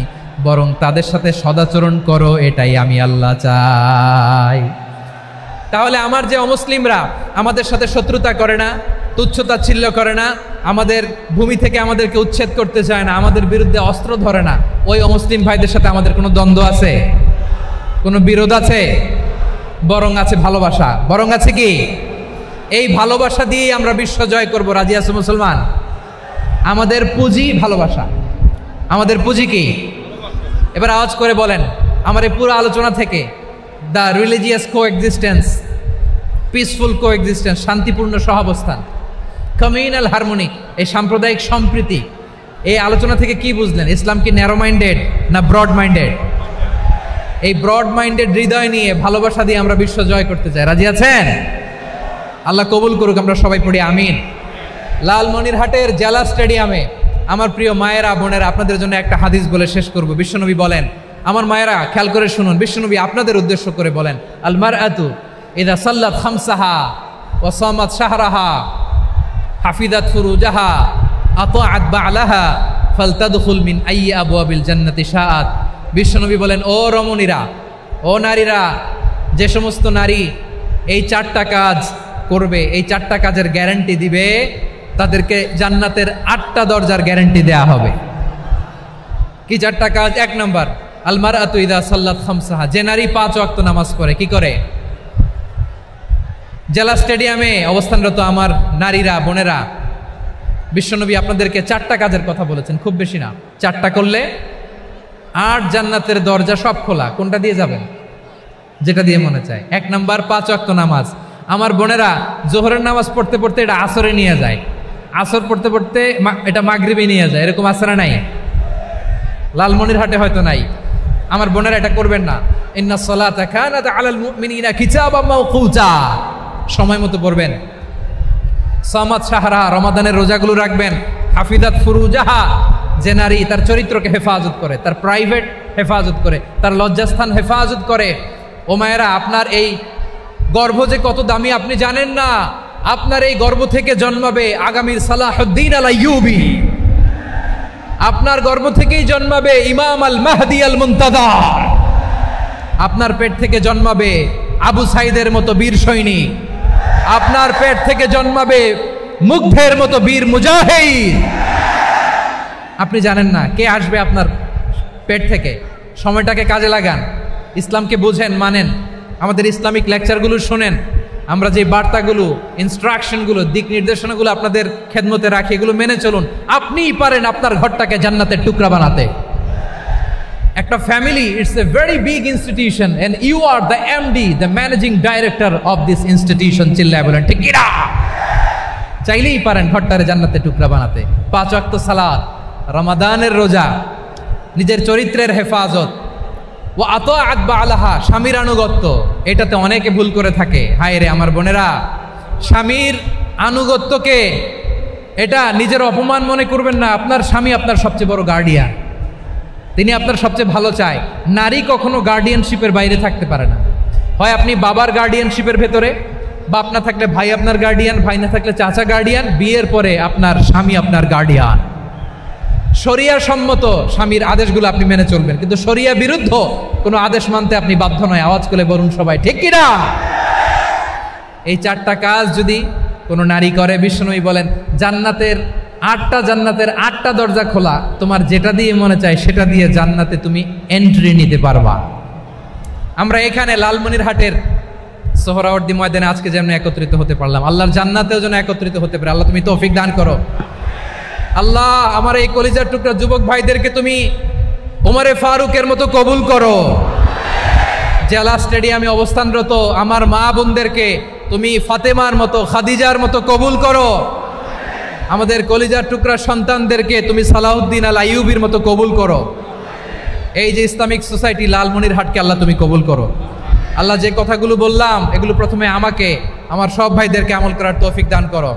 বরং তাদের সাথে সদাচরণ করো, এটাই আমি আল্লাহ চাই। তাহলে আমার যে অমুসলিমরা আমাদের সাথে শত্রুতা করে না, তুচ্ছতাচ্ছিল্য করে না, আমাদের ভূমি থেকে আমাদেরকে উচ্ছেদ করতে চায় না, আমাদের বিরুদ্ধে অস্ত্র ধরে না, ওই অমুসলিম ভাইদের সাথে আমাদের কোনো দ্বন্দ্ব আছে? কোনো বিরোধ আছে? বরং আছে ভালোবাসা। বরং আছে কি? এই ভালোবাসা দিয়েই আমরা বিশ্ব জয় করব। রাজি আছো মুসলমান? আমাদের পুঁজি ভালোবাসা। আমাদের পুঁজি কি? এবার আওয়াজ করে বলেন আমার এই পুরো আলোচনা থেকে, the religious coexistence, peaceful coexistence, শান্তিপূর্ণ সহাবস্থান, কমিউনাল হারমোনি, এই সাম্প্রদায়িক সম্প্রীতি, এই আলোচনা থেকে কি বুঝলেন? ইসলাম কি ন্যারো মাইন্ডেড না ব্রড মাইন্ডেড? এই ব্রড মাইন্ডেড হৃদয় নিয়ে ভালোবাসা দিয়ে আমরা বিশ্ব জয় করতে চাই। রাজি আছেন? আল্লাহ কবুল করুক। আমরা সবাই পড়ি আমিন। লালমনিরহাটের জেলা স্টেডিয়ামে আমার প্রিয় মায়েরা বোনেরা, আপনাদের জন্য একটা হাদিস বলে শেষ করব। বিশ্বনবী বলেন, আমার মায়েরা খেয়াল করে শুনুন, বিশ্বনবী আপনাদের উদ্দেশ্য করে বলেন, আল মারআতু ইযা সাল্লাত খামসাহা ওয়া সামাত শাহরাহা হাফিজাত ফুরুজাহা আতাআত বা'লাহা ফালতাদখুল মিন আইয়ি আবওয়াবিল জান্নাতি শাআত। বিশ্বনবী বলেন, ও রমণীরা, ও নারীরা, যে সমস্ত নারী এই 4টা কাজ করবে, এই 4টা কাজের গ্যারান্টি দিবে, তাদেরকে জান্নাতের 8টা দরজার গ্যারান্টি দেয়া হবে। কি 4টা কাজ? 1 নম্বর, আল মারআতু ইযা সাল্লাত খামসাহা, যে নারী 5 ওয়াক্ত নামাজ পড়ে। কি করে? জেলা স্টেডিয়ামে অবস্থানরত আমার নারীরা বোনেরা, বিশ্বনবী আপনাদেরকে 4টা কাজের কথা বলেছেন, খুব বেশি না। 4টা করলে 8 জান্নাতের দরজা সব খোলা। কোনটা দিয়ে যাবেন? যেটা দিয়ে মনে চায়। 1 নম্বর 5 ওয়াক্ত নামাজ। আমার বোনেরা জোহরের নামাজ পড়তে পড়তে এটা আসরে নিয়ে যায়, আসর পড়তে পড়তে এটা মাগরিবে নিয়ে যায়। এরকম আসরে নাই? লালমনিরহাটে হয়তো নাই। আমার বোনেরা এটা করবেন না। ইন্নাস সালাতা কানাত আলাল মুমিনিনা কিতাবাম মাওকুতা, সময় মতো পড়বেন। সামাত শাহরা, রমাদানের রোজাগুলো রাখবেন। হাফিজাত ফুরুজাহা, যে নারী তার চরিত্রকে হেফাজত করে, তার প্রাইভেট হেফাজত করে, তার লজ্জাস্থান হেফাজত করে। ও মায়েরা, আপনার এই গর্ভ যে কত দামি আপনি জানেন না। আপনার এই গর্ভ থেকে জন্মাবে আগামীর সালাহুদ্দিন আল আইয়ুবী। আপনার গর্ভ থেকেই জন্মাবে ইমাম আল মাহদি আল মুনতাজার। আপনার পেট থেকে জন্মাবে আবু সাইদের মতো বীর সৈনিক। আপনার পেট থেকে জন্মাবে মুগ্ধের মতো বীর মুজাহিদ। আপনি জানেন না কে আসবে আপনার পেট থেকে। সময়টাকে কাজে লাগান, ইসলামকে বুঝেন, মানেন, আমাদের ইসলামিক লেকচারগুলো শোনেন। আমরা যে বার্তাগুলো, ইনস্ট্রাকশনগুলো, দিক নির্দেশনাগুলো আপনাদের খেদমতে রাখি, এগুলো মেনে চলুন। আপনিই পারেন আপনার ঘরটাকে জান্নাতের টুকরা বানাতে। একটা family, it's a very big institution and you are the MD, the managing director of this institution. চিল্লায় বলেন ঠিক কিনা? চাইলেই পারেন ঘরটারে জান্নাতের টুকরা বানাতে। 5 ওয়াক্ত সালাত, রমাদানের রোজা, নিজের চরিত্রের হেফাজত, ও আতাআত বা'লাহা, স্বামীর আনুগত্য। এটাতে অনেকে ভুল করে থাকে। হায় রে আমার বোনেরা, স্বামীর আনুগত্যকে এটা নিজের অপমান মনে করবেন না। আপনার স্বামী আপনার সবচেয়ে বড় গার্ডিয়ান, তিনি আপনার সবচেয়ে ভালো চায়। নারী কখনো গার্ডিয়ানশিপের বাইরে থাকতে পারে না। হয় আপনি বাবার গার্ডিয়ানশিপের ভেতরে, বাপ না থাকলে ভাই আপনার গার্ডিয়ান, ভাই না থাকলে চাচা গার্ডিয়ান, বিয়ের পরে আপনার স্বামী আপনার গার্ডিয়ান। শরিয়া সম্মত স্বামীর আদেশগুলো আপনি মেনে চলবেন, কিন্তু শরিয়া বিরুদ্ধ কোনো আদেশ মানতে আপনি বাধ্য নয়। আওয়াজ করে বলুন সবাই ঠিক কিনা? এই 4টা কাজ যদি কোনো নারী করে, বিশ্বনবী বলেন জান্নাতের 8টা দরজা খোলা। তোমার যেটা দিয়ে মনে চায় সেটা দিয়ে জান্নাতে তুমি এন্ট্রি নিতে পারবা। আমরা এখানে লালমনিরহাটের সোহরাওয়ার্দী ময়দানে আজকে যেমন একত্রিত হতে পারলাম, আল্লাহর জান্নাতেও যেন একত্রিত হতে পারে। আল্লাহ তুমি তৌফিক দান করো। আল্লাহ আমার এই কলিজার টুকরা যুবক ভাইদেরকে তুমি ওমরে ফারুকের মতো কবুল করো। জেলা স্টেডিয়ামে অবস্থানরত আমার মা বোনদেরকে তুমি ফাতেমার মতো, খাদিজার মতো কবুল করো। আমাদের কলিজার টুকরা সন্তানদেরকে তুমি সালাউদ্দিন আল আইয়ুবীর মতো কবুল করো। এই যে ইসলামিক সোসাইটি লালমনিরহাটকে আল্লাহ তুমি কবুল করো। আল্লাহ যে কথাগুলো বললাম এগুলো প্রথমে আমাকে, আমার সব ভাইদেরকে আমল করার তৌফিক দান করো।